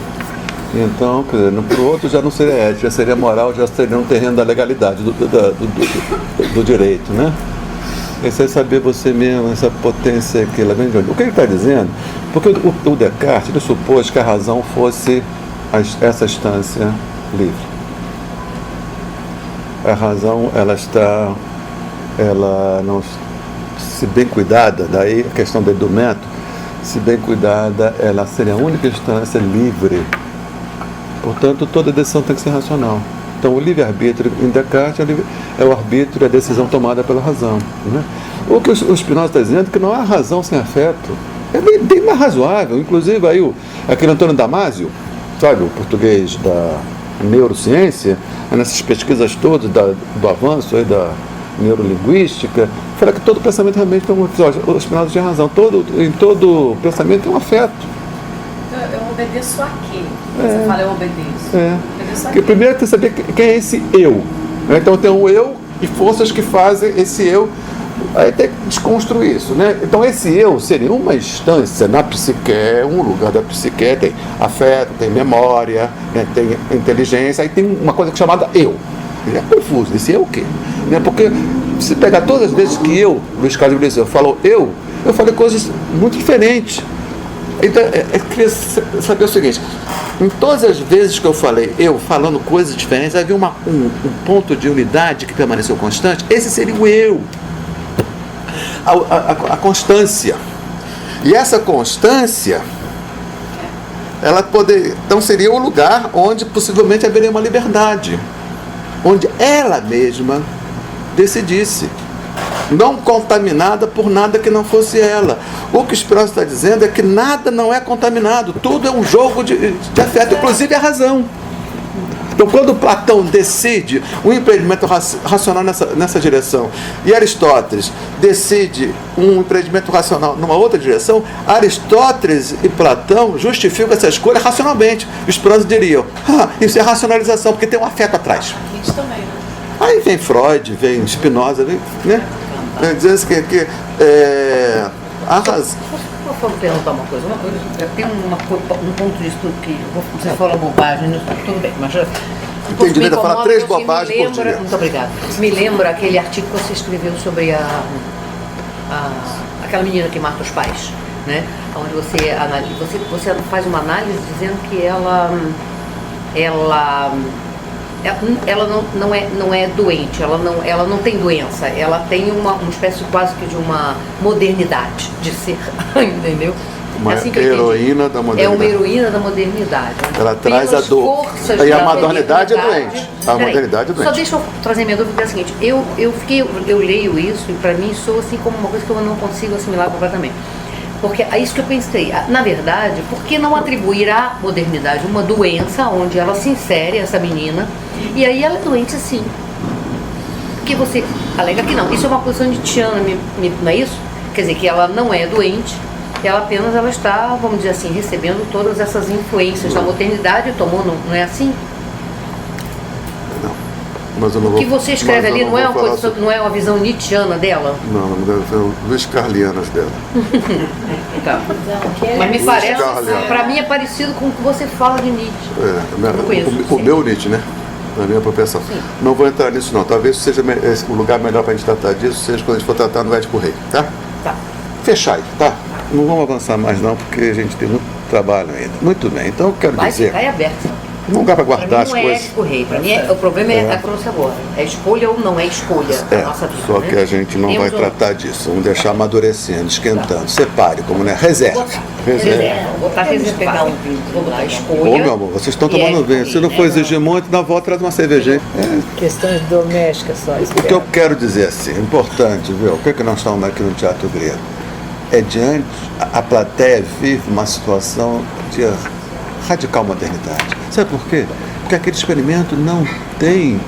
Então, quer dizer, para o outro já não seria ética, já seria moral, já seria no terreno da legalidade, do direito, né? Esse é saber você mesmo, essa potência que ela vem de onde. O que ele está dizendo? Porque o Descartes, ele supôs que a razão fosse essa instância livre. A razão, ela não, se bem cuidada, daí a questão do edumento, se bem cuidada, ela seria a única instância livre. Portanto, toda decisão tem que ser racional. Então, o livre-arbítrio em Descartes é o arbítrio, a decisão tomada pela razão, né? O que o Spinoza está dizendo é que não há razão sem afeto. É bem mais razoável. Inclusive, aí, aquele Antônio Damasio, sabe, o português da neurociência, nessas pesquisas todas do avanço aí da neurolinguística, fala que todo pensamento realmente tem um episódio. O Spinoza tinha razão. Em todo pensamento tem um afeto. Então, eu obedeço a quê? Você fala, eu obedeço. Obedeço a Porque quê? primeiro tem que saber quem é esse eu. Então tem um eu e forças que fazem esse eu. Aí tem que desconstruir isso, né? Então esse eu seria uma instância na psique, um lugar da psique, tem afeto, tem memória, né? Tem inteligência, aí tem uma coisa chamada eu. É confuso, esse eu o quê? Né? Porque se pegar todas as vezes que Luiz Carlos Brizio falou eu falei coisas muito diferentes. Então, eu queria saber o seguinte, em todas as vezes que eu falei falando coisas diferentes, havia um ponto de unidade que permaneceu constante, esse seria o eu. A constância. E essa constância, então seria o lugar onde possivelmente haveria uma liberdade, onde ela mesma decidisse, não contaminada por nada que não fosse ela. O que o Spinoza está dizendo é que nada não é contaminado, tudo é um jogo de afeto, inclusive a razão. Então, quando Platão decide um empreendimento racional nessa direção e Aristóteles decide um empreendimento racional numa outra direção, Aristóteles e Platão justificam essa escolha racionalmente. Os Spinoza diriam, isso é racionalização, porque tem um afeto atrás. Nietzsche também, né? Aí vem Freud, vem Spinoza, né? Dizendo que a razão... Vou perguntar uma coisa. Tem um ponto de estudo que você fala bobagem, tudo bem, mas tem direito a falar 3 bobagens por dia. Muito obrigada. Me lembra aquele artigo que você escreveu sobre aquela menina que mata os pais, né? Onde você faz uma análise dizendo que ela não é doente, ela não tem doença, ela tem uma espécie quase que de uma modernidade de ser, entendeu? Uma É assim que eu heroína da modernidade. É uma heroína da modernidade. Ela traz a dor. E a modernidade é doente. A modernidade é doente. Só deixa eu trazer minha dúvida, é a seguinte, eu leio isso e para mim soa assim como uma coisa que eu não consigo assimilar completamente. Porque é isso que eu pensei. Na verdade, por que não atribuir à modernidade uma doença onde ela se insere, essa menina, e aí ela é doente sim? Porque você alega que não. Isso é uma posição nietzschiana, não é isso? Quer dizer, que ela não é doente, ela apenas está, vamos dizer assim, recebendo todas essas influências da modernidade, não é assim? Mas eu não O que você escreve ali não é uma visão nietzschiana dela? Não, são Luiz Carlianas dela. Tá. Mas me parece, para mim é parecido com o que você fala de Nietzsche. O meu Nietzsche, né? Na minha propensão. Sim. Não vou entrar nisso não. Talvez seja o lugar melhor para a gente tratar disso, seja quando a gente for tratar no Édipo Rei, tá? Tá. Fechar aí, tá? Não vamos avançar mais não, porque a gente tem muito trabalho ainda. Muito bem, então eu quero dizer... Vai ficar aberto. Não dá para guardar as coisas. Não é Édipo Rei. Para mim, o problema é a trouxe agora. É escolha ou não é escolha a nossa vida. Só que a gente não vai tratar disso. Vamos deixar amadurecendo, esquentando. Separe, como né? Reserva. Vou botar reserva. Vou botar escolha. Ô, meu amor, vocês estão tomando vinho. Se não for exigir muito, na volta traz uma cervejinha. Questões domésticas só. O que eu quero dizer assim, importante, viu? O que nós estamos aqui no Teatro Grego? É diante, a plateia vive uma situação de radical modernidade. Sabe por quê? Porque aquele experimento não tem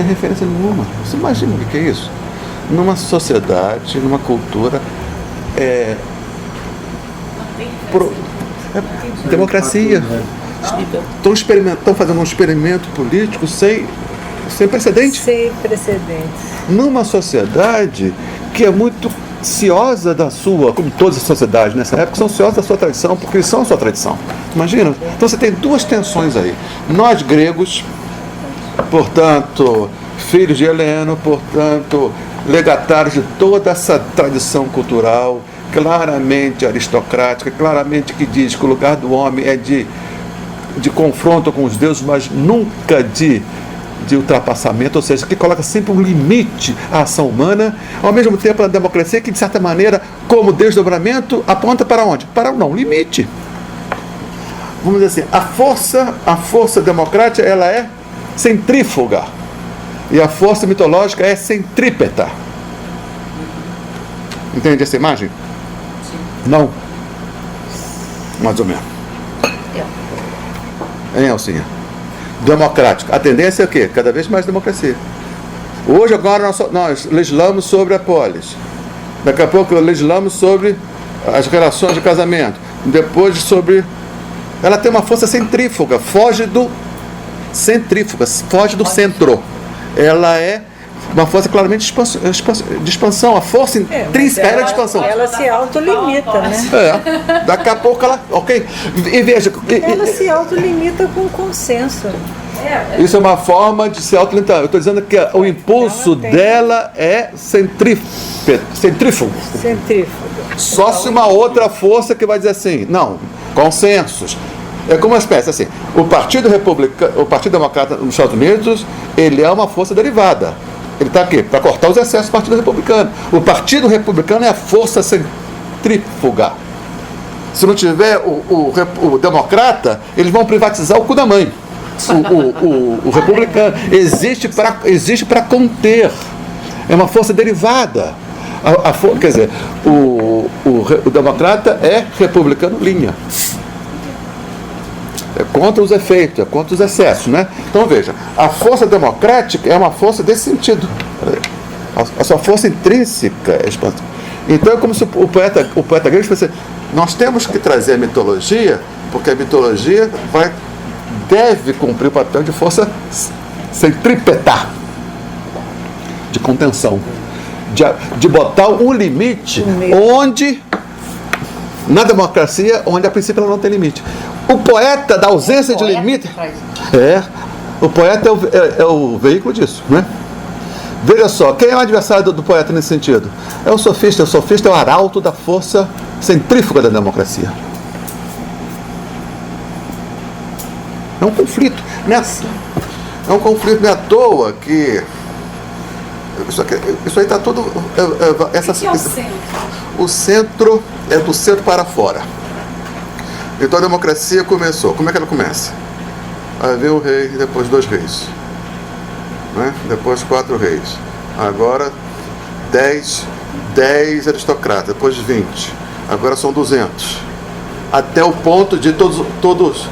referência nenhuma. Você imagina o que é isso? Numa sociedade, numa cultura, democracia. Estão fazendo um experimento político sem precedentes. Sem precedentes. Numa sociedade que é muito ciosa da sua, como todas as sociedades nessa época, são ciosas da sua tradição, porque eles são a sua tradição. Imagina? Então você tem duas tensões aí. Nós gregos, portanto, filhos de Heleno, portanto, legatários de toda essa tradição cultural, claramente aristocrática, claramente que diz que o lugar do homem é de confronto com os deuses, mas nunca de ultrapassamento, ou seja, que coloca sempre um limite à ação humana, ao mesmo tempo a democracia que, de certa maneira, como desdobramento, aponta para onde? Para o não limite. Vamos dizer assim, a força democrática, ela é centrífuga, e a força mitológica é centrípeta. Entende essa imagem? Sim. Não? Mais ou menos. Hein, Elcinha? Democrático. A tendência é o quê? Cada vez mais democracia. Hoje, agora, nós legislamos sobre a polis. Daqui a pouco legislamos sobre as relações de casamento. Depois sobre... Ela tem uma força centrífuga, foge do centro. Ela é uma força claramente de expansão. A força intrínseca era de expansão. Ela se autolimita, né? Daqui a pouco ela... Ok? E veja... Ela se autolimita com consenso. Isso é uma forma de se autolimitar. Eu estou dizendo que o impulso dela é centrífugo. Só se uma outra força que vai dizer assim, não, consensos. É como uma espécie assim, o Partido Democrata nos Estados Unidos, ele é uma força derivada. Ele está aqui para cortar os excessos do Partido Republicano. O Partido Republicano é a força centrífuga. Se não tiver o democrata, eles vão privatizar o cu da mãe. O republicano existe para conter. É uma força derivada. Quer dizer, o democrata é republicano linha. É contra os efeitos, é contra os excessos, né? Então veja, a força democrática é uma força desse sentido. A sua força intrínseca é expansiva. Então é como se o poeta grego fosse: nós temos que trazer a mitologia, porque a mitologia deve cumprir o papel de força centrípeta, de contenção, de botar um limite onde, na democracia, onde a princípio ela não tem limite. O poeta da ausência de limite. O poeta é o veículo disso, né? Veja só, quem é o adversário do poeta nesse sentido? É o sofista. O sofista é o arauto da força centrífuga da democracia. É um conflito. É um conflito, não é à toa que... Isso aí está tudo... O que é o centro? O centro é do centro para fora. Então a democracia começou. Como é que ela começa? Havia um rei, depois 2 reis. Né? Depois 4 reis. Agora 10 aristocratas, depois 20. Agora são 200. Até o ponto de todos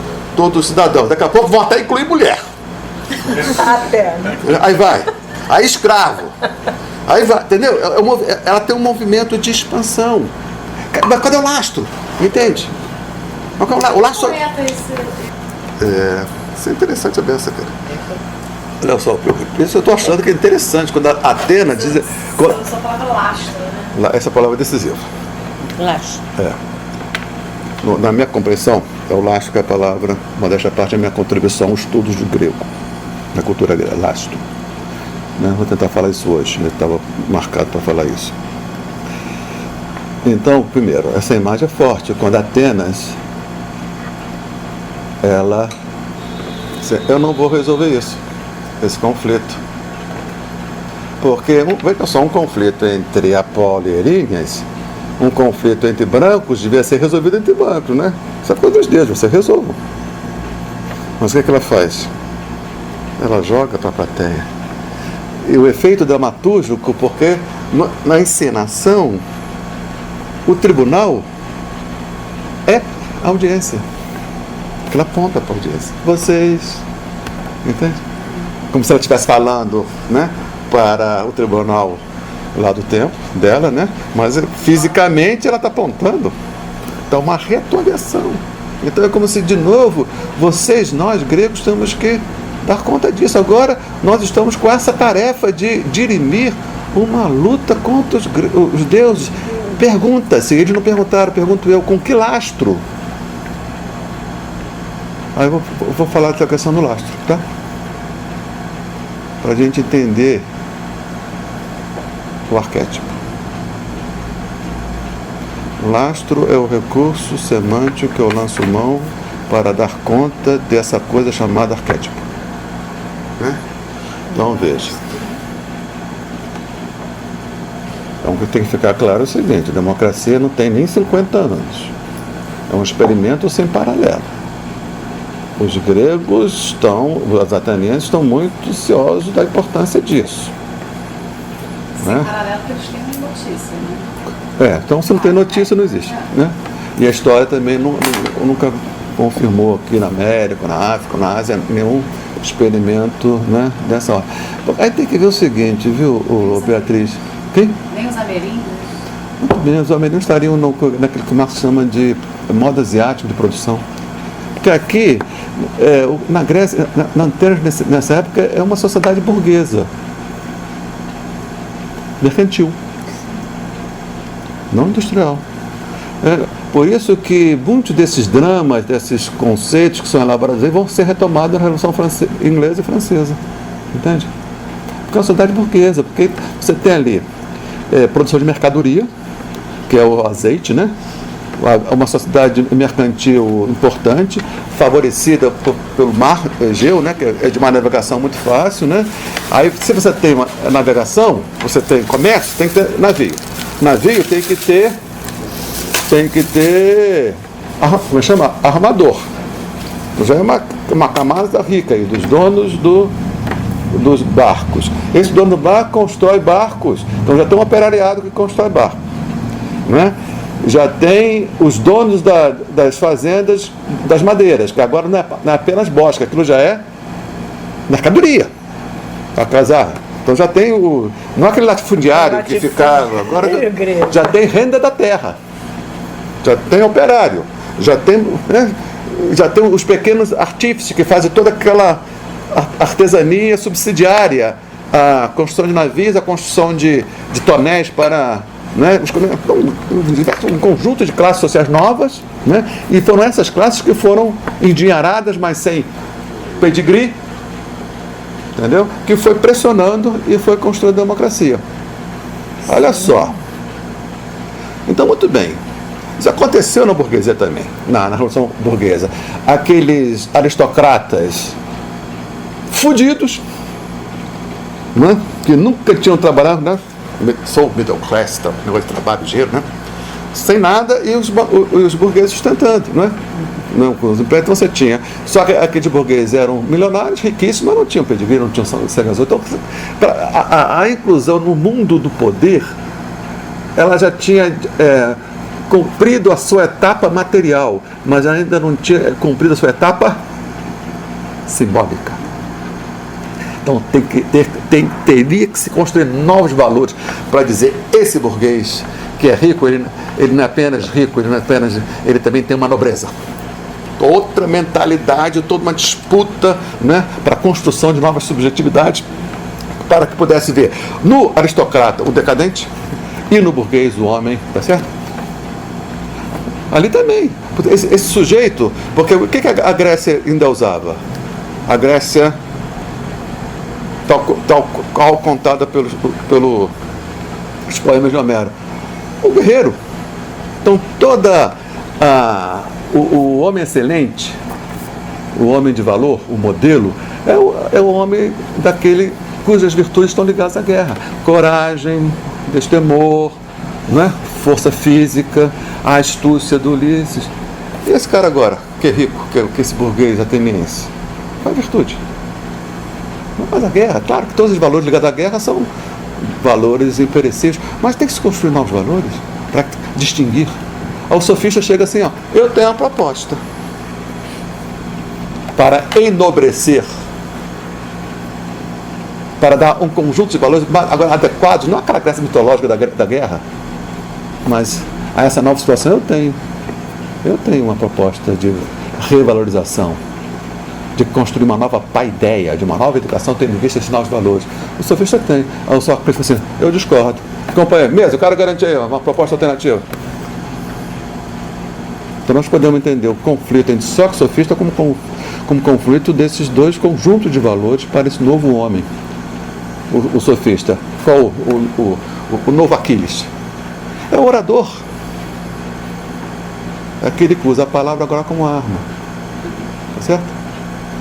os cidadãos. Daqui a pouco vão até incluir mulher. Até, né? Aí vai. Aí escravo. Aí vai, entendeu? Ela tem um movimento de expansão. Mas cadê o lastro? Entende? O lastro... Isso é interessante saber essa, cara. Olha só, isso eu estou achando que é interessante. Quando a Atena diz... Só palavra lastro, né? Essa palavra é decisiva. Lastro. Na minha compreensão, é o lastro que é a palavra, modéstia à parte, é a minha contribuição aos estudos do grego, na cultura grega, lastro. Né? Vou tentar falar isso hoje, eu estava marcado para falar isso. Então, primeiro, essa imagem é forte. Quando Atenas, eu não vou resolver isso, esse conflito. Porque, veja só, um conflito entre Apolo e Erinhas, um conflito entre brancos devia ser resolvido entre brancos, né? Isso é coisa dos deuses, você resolve. Mas o que ela faz? Ela joga para a plateia. E o efeito dramatúrgico, porque na encenação, o tribunal é a audiência. Porque ela aponta para a audiência. Vocês, entende? Como se ela estivesse falando, né, para o tribunal lá do tempo dela, né? Mas fisicamente ela está apontando. Então, uma retaliação. Então é como se, de novo, nós gregos, temos que dar conta disso. Agora nós estamos com essa tarefa de dirimir uma luta contra os deuses. Pergunta-se, eles não perguntaram, pergunto eu, com que lastro? Aí eu vou falar dessa questão do lastro, tá? Para a gente entender o arquétipo. Lastro é o recurso semântico que eu lanço mão para dar conta dessa coisa chamada arquétipo. Né? Então veja. Então o que tem que ficar claro é o seguinte: a democracia não tem nem 50 anos. É um experimento sem paralelo. Os gregos os atenienses estão muito ciosos da importância disso. Sem Né? paralelo que eles têm uma notícia, né? Então se não tem notícia, não existe. Né? E a história também nunca confirmou aqui na América, na África, na Ásia, nenhum experimento, né, dessa hora. Aí tem que ver o seguinte, viu, Beatriz? Quem? Nem os ameríndios. Muito bem, os ameríndios estariam naquele que o Marx chama de modo asiático de produção. Porque aqui, na Grécia, na Atenas, nessa época, é uma sociedade burguesa, mercantil, não industrial. Por isso que muitos desses dramas, desses conceitos que são elaborados aí, vão ser retomados na Revolução Inglesa e Francesa. Entende? Porque é uma sociedade burguesa, porque você tem ali produção de mercadoria, que é o azeite, né? Uma sociedade mercantil importante, favorecida pelo mar Egeu, né? Que é de uma navegação muito fácil, né? Aí, se você tem uma navegação, você tem comércio, tem que ter navio. Navio tem que ter como chama? Armador. Já é uma camada rica aí, dos donos dos barcos. Esse dono do barco constrói barcos, então já tem um operariado que constrói barco, né? Já tem os donos das fazendas das madeiras, que agora não é apenas bosque, aquilo já é mercadoria para casar. Então já tem não é aquele latifundiário que ficava, agora já tem renda da terra. Já tem operário, já tem os pequenos artífices que fazem toda aquela artesania subsidiária, a construção de navios, a construção de tonéis para, né, um conjunto de classes sociais novas, né, e foram essas classes que foram endinheiradas, mas sem pedigree, entendeu? Que foi pressionando e foi construindo a democracia. Olha só. Então, muito bem. Isso aconteceu na burguesia também, na Revolução Burguesa. Aqueles aristocratas fudidos, né? Que nunca tinham trabalhado, né? Sou middle class, tá? Negócio de trabalho, dinheiro, né? Sem nada, e os burgueses sustentando, né? Não, com os impérios você tinha. Só que aqueles burgueses eram milionários, riquíssimos, mas não tinham pedigree, não tinham sangue azul. Então, a inclusão no mundo do poder, ela já tinha cumprido a sua etapa material, mas ainda não tinha cumprido a sua etapa simbólica. Então teria que se construir novos valores para dizer: esse burguês que é rico, ele não é apenas rico, ele também tem uma nobreza. Outra mentalidade, toda uma disputa, né, para a construção de novas subjetividades, para que pudesse ver no aristocrata o decadente e no burguês o homem, tá certo? Ali também, esse sujeito, porque o que a Grécia ainda usava? A Grécia, tal contada pelos poemas de Homero, o guerreiro. Então o homem excelente, o homem de valor, o modelo, é o homem daquele cujas virtudes estão ligadas à guerra: coragem, destemor, né? Força física, a astúcia do Ulisses. E esse cara agora, que é rico, que esse burguês ateniense, qual é a virtude? Não faz a guerra. Claro que todos os valores ligados à guerra são valores imperecíveis, mas tem que se construir novos valores para distinguir. O sofista chega assim: ó, eu tenho uma proposta para enobrecer, para dar um conjunto de valores agora adequados, não aquela Grécia mitológica da guerra, mas a essa nova situação eu tenho uma proposta de revalorização, de construir uma nova paideia, de uma nova educação, tendo em vista esses novos valores. O sofista tem. Aí o Sócrates fala assim: eu discordo. Companheiro, mesmo, o cara garante aí uma proposta alternativa. Então nós podemos entender o conflito entre Sócrates e sofista como conflito desses dois conjuntos de valores para esse novo homem. O sofista. Qual o novo Aquiles? É o orador. É aquele que usa a palavra agora como arma. Tá certo?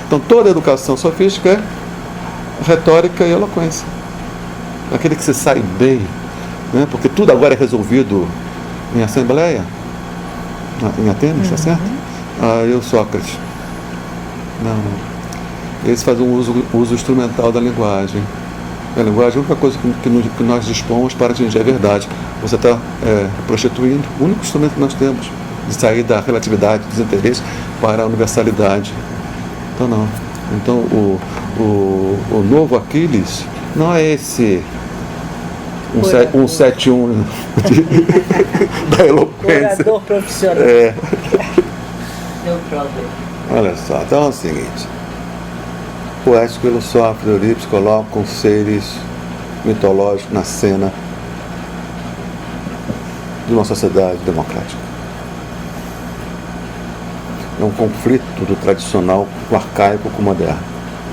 Então toda a educação sofística é retórica e eloquência. Aquele que se sai bem, né? Porque tudo agora é resolvido em assembleia, em Atenas, tá certo? E o Sócrates? Não. Eles fazem um uso instrumental da linguagem. A linguagem é a única coisa que nós dispomos para atingir a verdade. Você está prostituindo o único instrumento que nós temos de sair da relatividade dos interesses para a universalidade. Então não. Então o novo Aquiles não é esse 171 da eloquência. Orador profissional. Meu próprio. Olha só, então é o seguinte: poético, filosófico, Eurípides colocam seres mitológicos na cena de uma sociedade democrática. É um conflito do tradicional com o arcaico com o moderno,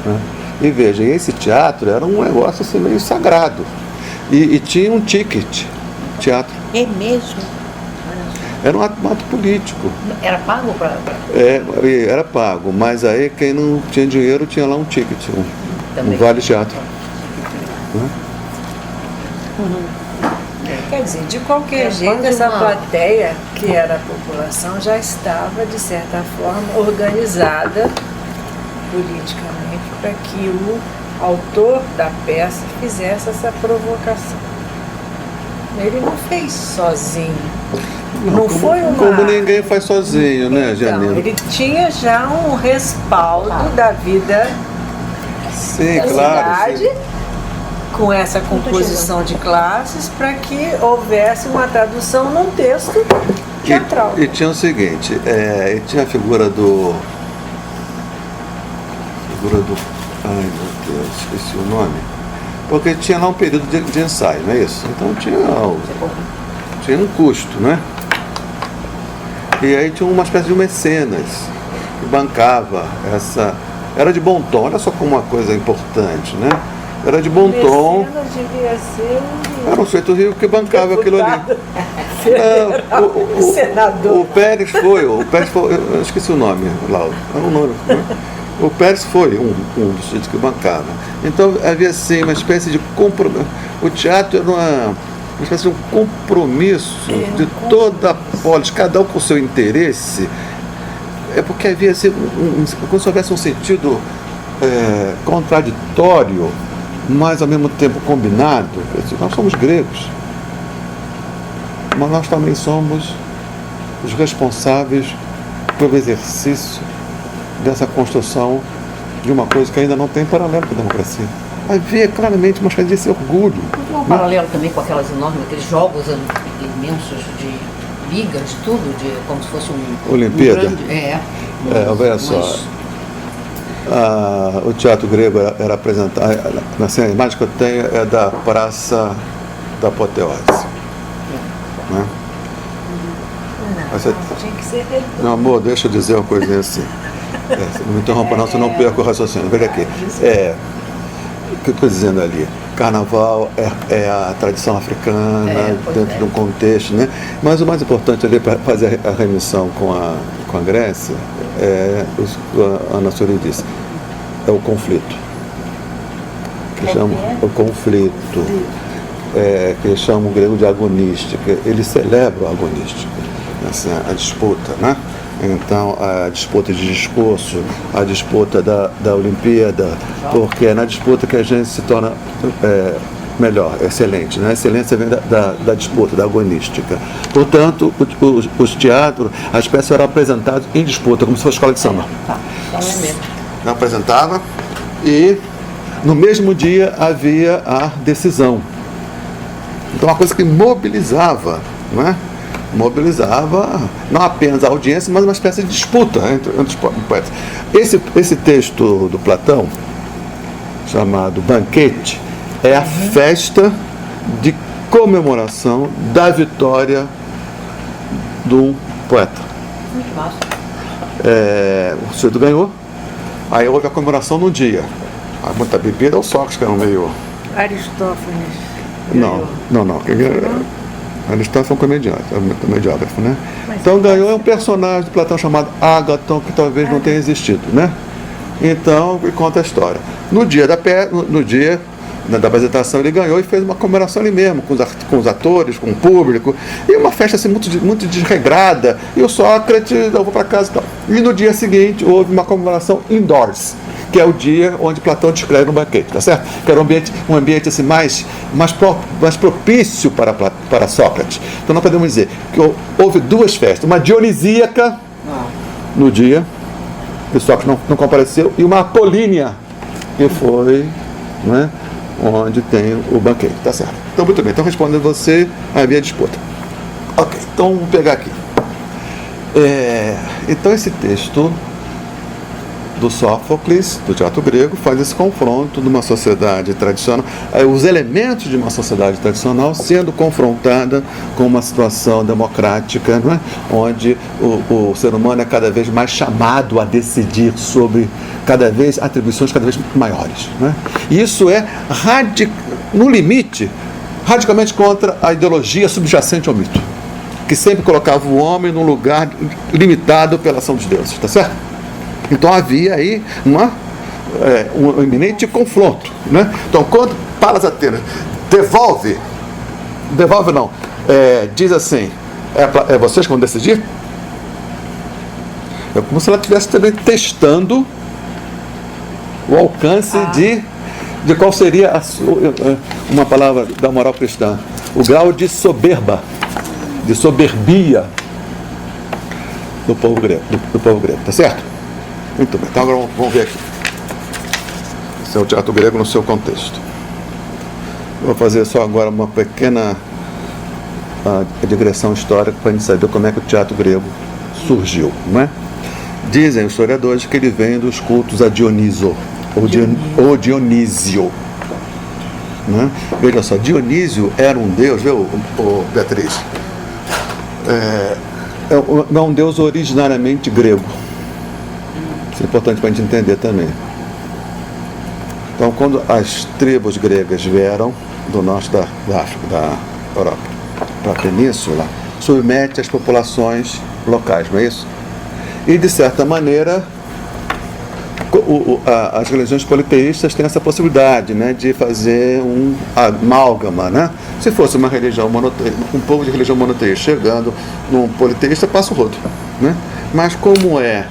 né? E veja, esse teatro era um negócio assim meio sagrado. E tinha um ticket, teatro. É mesmo? Era um ato político. Era pago para... Era pago, mas aí quem não tinha dinheiro tinha lá um ticket, um vale teatro. Né? Quer dizer, de qualquer jeito, essa plateia, que era a população, já estava, de certa forma, organizada politicamente para que o autor da peça fizesse essa provocação. Ele não fez sozinho. Não foi uma... Como ninguém faz sozinho, né, Janina? Ele tinha já um respaldo da vida da claro, cidade, com essa composição de classes, para que houvesse uma tradução num texto teatral. E tinha o seguinte, tinha a figura do... Ai, meu Deus, esqueci o nome. Porque tinha lá um período de ensaio, não é isso? Então tinha um custo, né? E aí tinha uma espécie de mecenas que bancava era de bom tom. Olha só como uma coisa importante, né? Era de bom tom. Mecenas devia ser Era um sujeito rico que bancava aquilo ali. senador. O Pérez foi, eu esqueci o nome lá, era um nome, né? O Pérez foi um dos sujeitos que bancava. Então havia assim uma espécie de compromisso. O teatro era uma espécie de um compromisso de toda a polis, cada um com o seu interesse. É porque havia assim, como se houvesse um sentido contraditório, mas ao mesmo tempo combinado. Nós somos gregos, mas nós também somos os responsáveis pelo exercício dessa construção de uma coisa que ainda não tem paralelo com a democracia. Havia claramente uma espécie desse orgulho. Um paralelo também com aquelas enormes, aqueles jogos imensos de ligas, tudo, como se fosse um Olimpíada. Olha só. O teatro grego era apresentado, assim, a imagem que eu tenho é da Praça da Apoteose. Né? Tinha que ser redondo. Meu amor, deixa eu dizer uma coisinha assim. Não me interrompa não, senão eu perco o raciocínio. Veja aqui. O que eu estou dizendo ali? Carnaval é a tradição africana, dentro de um contexto, né? Mas o mais importante ali para fazer a remissão com a Grécia a Ana Suri disse, é o conflito. Que chama o conflito. Que eles chamam o grego de agonística. Eles celebram a agonística, assim, a disputa, né? Então, a disputa de discurso, a disputa da Olimpíada, porque é na disputa que a gente se torna melhor, excelente. Né? A excelência vem da disputa, da agonística. Portanto, os teatros, as peças eram apresentadas em disputa, como se fosse escola de samba. Apresentava e no mesmo dia havia a decisão. Então, uma coisa que mobilizava, não é? Mobilizava não apenas a audiência, mas uma espécie de disputa entre os poetas. Esse texto do Platão, chamado Banquete, é a festa de comemoração da vitória de um poeta. Muito massa. O sujeito ganhou, aí houve a comemoração no dia. A muita bebida, o Sócrates, que era um meio... Aristófanes. Não. Aristófanes foi um comediógrafo, né? Então ganhou um personagem de Platão chamado Ágaton, que talvez não tenha existido, né? Então, conta a história. No dia da apresentação ele ganhou e fez uma comemoração ali mesmo, com os atores, com o público, e uma festa assim muito desregrada, e o Sócrates levou para casa e tal. E no dia seguinte houve uma comemoração indoors, que é o dia onde Platão descreve no banquete, tá certo? Que era um ambiente assim, mais propício para Sócrates. Então nós podemos dizer que houve duas festas, uma dionisíaca no dia que Sócrates não compareceu, e uma apolínea, que foi, né, onde tem o banquete, tá certo? Então muito bem, então respondendo você, havia disputa. Ok, então vamos pegar aqui. Então esse texto do Sófocles, do teatro grego, faz esse confronto de uma sociedade tradicional, os elementos de uma sociedade tradicional sendo confrontada com uma situação democrática, não é? Onde o ser humano é cada vez mais chamado a decidir sobre atribuições cada vez maiores. Não é? E isso é, no limite, radicalmente contra a ideologia subjacente ao mito, que sempre colocava o homem num lugar limitado pela ação dos deuses, está certo? Então havia aí um iminente confronto, né? Então quando Palas Atenas diz assim, vocês que vão decidir, é como se ela estivesse também testando o alcance de qual seria uma palavra da moral cristã, o grau de soberbia do povo grego, tá certo? Muito bem, então agora vamos ver aqui. Esse é o teatro grego no seu contexto. Vou fazer só agora uma pequena digressão histórica para a gente saber como é que o teatro grego surgiu, não é? Dizem os historiadores que ele vem dos cultos a Dioniso, ou Dionísio. Né? Veja só, Dionísio era um deus, viu, Beatriz? É um deus originariamente grego. Isso é importante para a gente entender também. Então, quando as tribos gregas vieram do norte da África, da Europa, para a península, submete as populações locais, não é isso? E, de certa maneira, as religiões politeístas têm essa possibilidade, né, de fazer um amálgama, né? Se fosse uma religião monoteísta, um povo de religião monoteísta chegando num politeísta, passa o rodo, né? Mas como é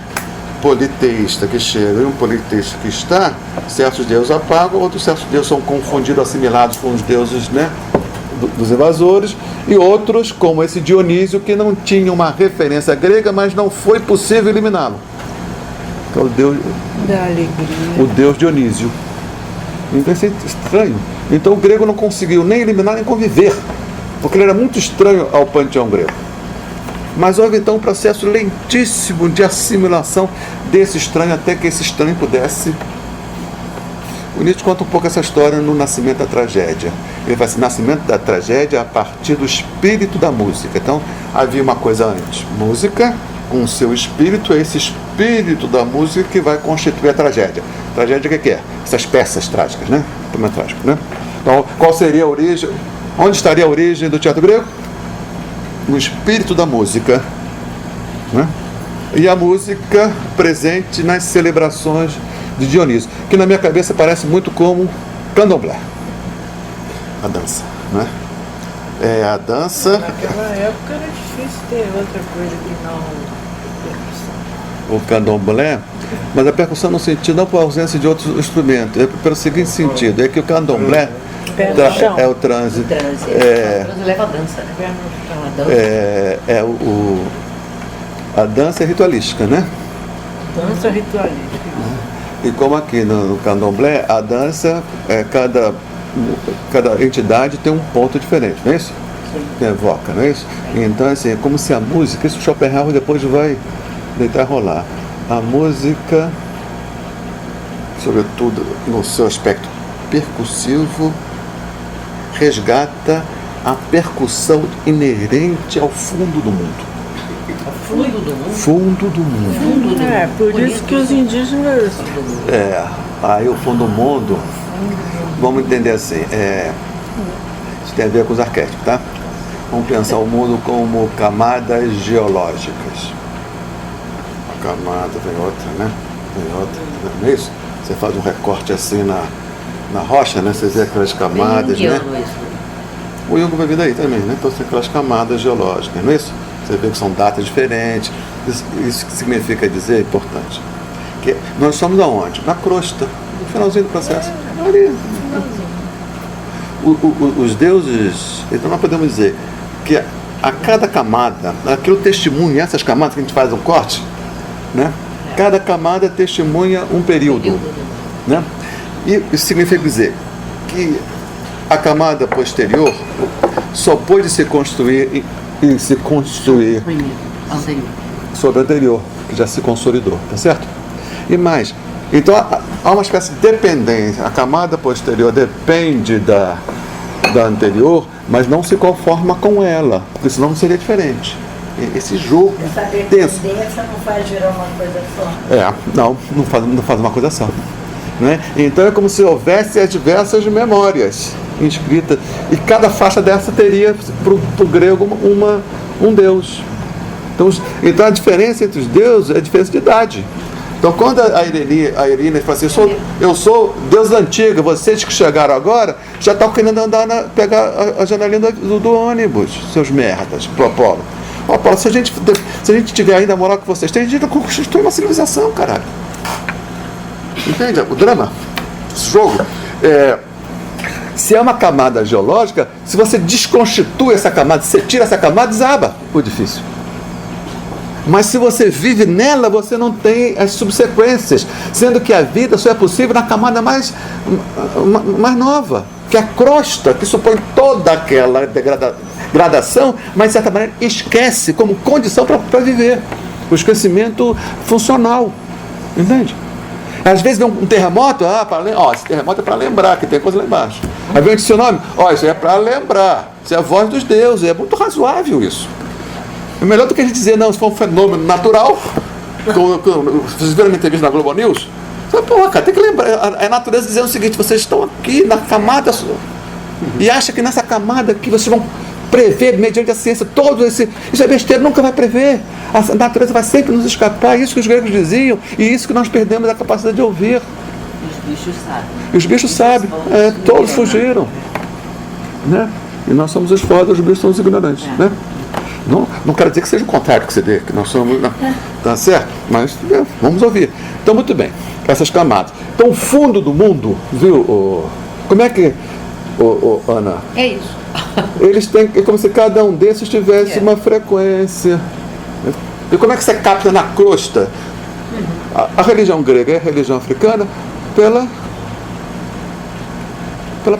politeísta que chega e um politeísta que está, certos deuses apagam, outros certos deuses são confundidos, assimilados com os deuses, né, dos invasores, e outros, como esse Dionísio, que não tinha uma referência grega, mas não foi possível eliminá-lo. Então, Da alegria. o deus Dionísio. Então isso é estranho. Então o grego não conseguiu nem eliminar nem conviver, porque ele era muito estranho ao panteão grego. Mas houve então um processo lentíssimo de assimilação desse estranho, até que esse estranho pudesse. O Nietzsche conta um pouco essa história no Nascimento da Tragédia. Ele fala assim: nascimento da tragédia a partir do espírito da música. Então havia uma coisa antes, música com o seu espírito, é esse espírito da música que vai constituir a tragédia. Tragédia o que é? Essas peças trágicas, né? Como é trágico, né? Então, qual seria a origem? Onde estaria a origem do teatro grego? No espírito da música, né? E a música presente nas celebrações de Dionísio, que na minha cabeça parece muito como candomblé, a dança, né? É a dança. Naquela época era difícil ter outra coisa que não percussão. O candomblé, mas a percussão no sentido não por ausência de outros instrumentos, é pelo seguinte sentido, é que o candomblé é o trânsito. O trânsito leva a dança, né? Pé no chão, a dança. A dança é ritualística, né? Dança ritualística. E como aqui no candomblé, a dança, cada entidade tem um ponto diferente, não é isso? Tem evoca, não é isso? Então, assim, é como se a música, isso o Schopenhauer depois vai deitar rolar. A música, sobretudo no seu aspecto percussivo, resgata a percussão inerente ao fundo do mundo. Fundo do mundo. Fundo do mundo. É, por isso que os indígenas. Aí o fundo do mundo, vamos entender assim, isso tem a ver com os arquétipos, tá? Vamos pensar o mundo como camadas geológicas. Uma camada, vem outra, né? Vem outra, não é isso? Você faz um recorte assim na rocha, né? Você vê aquelas camadas, né? O Jung vai vir daí também, né? Então tem aquelas camadas geológicas, não é isso? Você vê que são datas diferentes. Isso que significa dizer, é importante. Que nós somos aonde? Na crosta, no finalzinho do processo. Ali. Os deuses, então nós podemos dizer que a cada camada, aquilo testemunha, essas camadas que a gente faz um corte, né? Cada camada testemunha um período, né? E isso significa dizer que a camada posterior só pôde se construir sobre a anterior, que já se consolidou, tá certo? E mais, então há uma espécie de dependência, a camada posterior depende da anterior, mas não se conforma com ela, porque senão não seria diferente. Esse jogo essa tenso. dependência não faz virar uma coisa só. Não faz uma coisa só. Né? Então é como se houvesse as diversas memórias inscritas, e cada faixa dessa teria para o grego um deus. Então a diferença entre os deuses é a diferença de idade. Então quando a Irene fala assim, eu sou deus antiga, vocês que chegaram agora já estão querendo andar pegar a janelinha do ônibus, seus merdas, pro Apolo. Apolo, se a gente tiver ainda a moral que vocês têm, a gente constitui uma civilização, caralho. Entende? O drama, esse jogo, se é uma camada geológica, se você desconstitui essa camada, você tira essa camada, desaba o edifício. Mas se você vive nela, você não tem as subsequências, sendo que a vida só é possível na camada mais nova, que é a crosta, que supõe toda aquela gradação, mas de certa maneira esquece como condição para viver. O esquecimento funcional, entende? Às vezes vem um terremoto, esse terremoto é para lembrar que tem coisa lá embaixo. Aí vem o tsunami, isso é para lembrar, isso é a voz dos deuses, é muito razoável isso. É melhor do que a gente dizer, não, isso foi um fenômeno natural, Vocês viram a minha entrevista na Globo News? Porra, cara, tem que lembrar. A natureza dizendo o seguinte: vocês estão aqui na camada e acha que nessa camada aqui vocês vão prever, mediante a ciência, todo esse. Isso é besteira, nunca vai prever. A natureza vai sempre nos escapar. Isso que os gregos diziam, e isso que nós perdemos a capacidade de ouvir. Os bichos sabem. E os bichos sabem, todos fugiram. Né? E nós somos os fodas, os bichos são os ignorantes. Né? Não quero dizer que seja o contrário que você dê, que nós somos. Não, tá certo? Mas vamos ouvir. Então, muito bem, essas camadas. Então, o fundo do mundo, viu? Como é que. Ana? É isso. Eles têm. É como se cada um desses tivesse uma frequência. E como é que você capta na crosta? A religião grega e a religião africana pela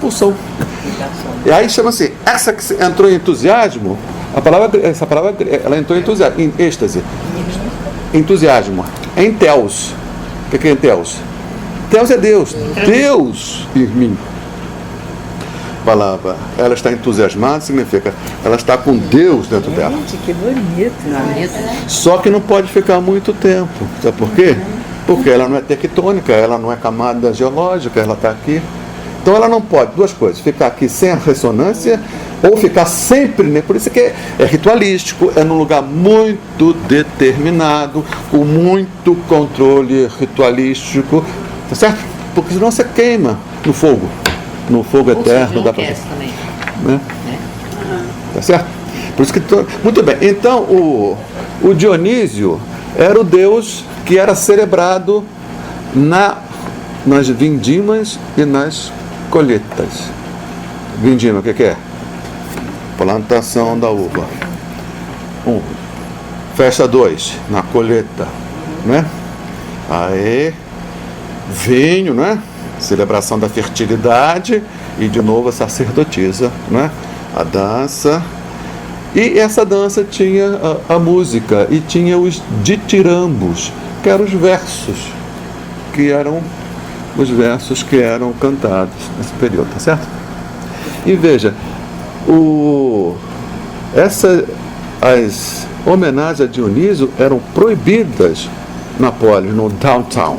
pulsão. E aí chama-se, essa que entrou em entusiasmo, essa palavra ela entrou em entusiasmo, em êxtase. Entusiasmo. É em Theos. O que é em Theos? Theos é Deus. Deus em mim. Palavra, ela está entusiasmada, significa ela está com Deus dentro dela. Gente, que bonito. Só que não pode ficar muito tempo. Sabe por quê? Porque ela não é tectônica, ela não é camada geológica, ela está aqui. Então ela não pode, duas coisas, ficar aqui sem a ressonância ou ficar sempre, né? Por isso que é ritualístico, é num lugar muito determinado, com muito controle ritualístico, tá certo? Porque senão você queima no fogo eterno da presença. Né? Tá certo? Por isso que muito bem. Então o Dionísio era o deus que era celebrado nas vindimas e nas colheitas. Vindima, o que é? Plantação da uva. Festa 2, na colheita, né? Aí, vinho, né? Celebração da fertilidade e de novo a sacerdotisa, né? A dança. E essa dança tinha a música e tinha os ditirambos, que eram os versos que eram cantados nesse período, tá certo? E veja, as homenagens a Dionísio eram proibidas na polis, no downtown.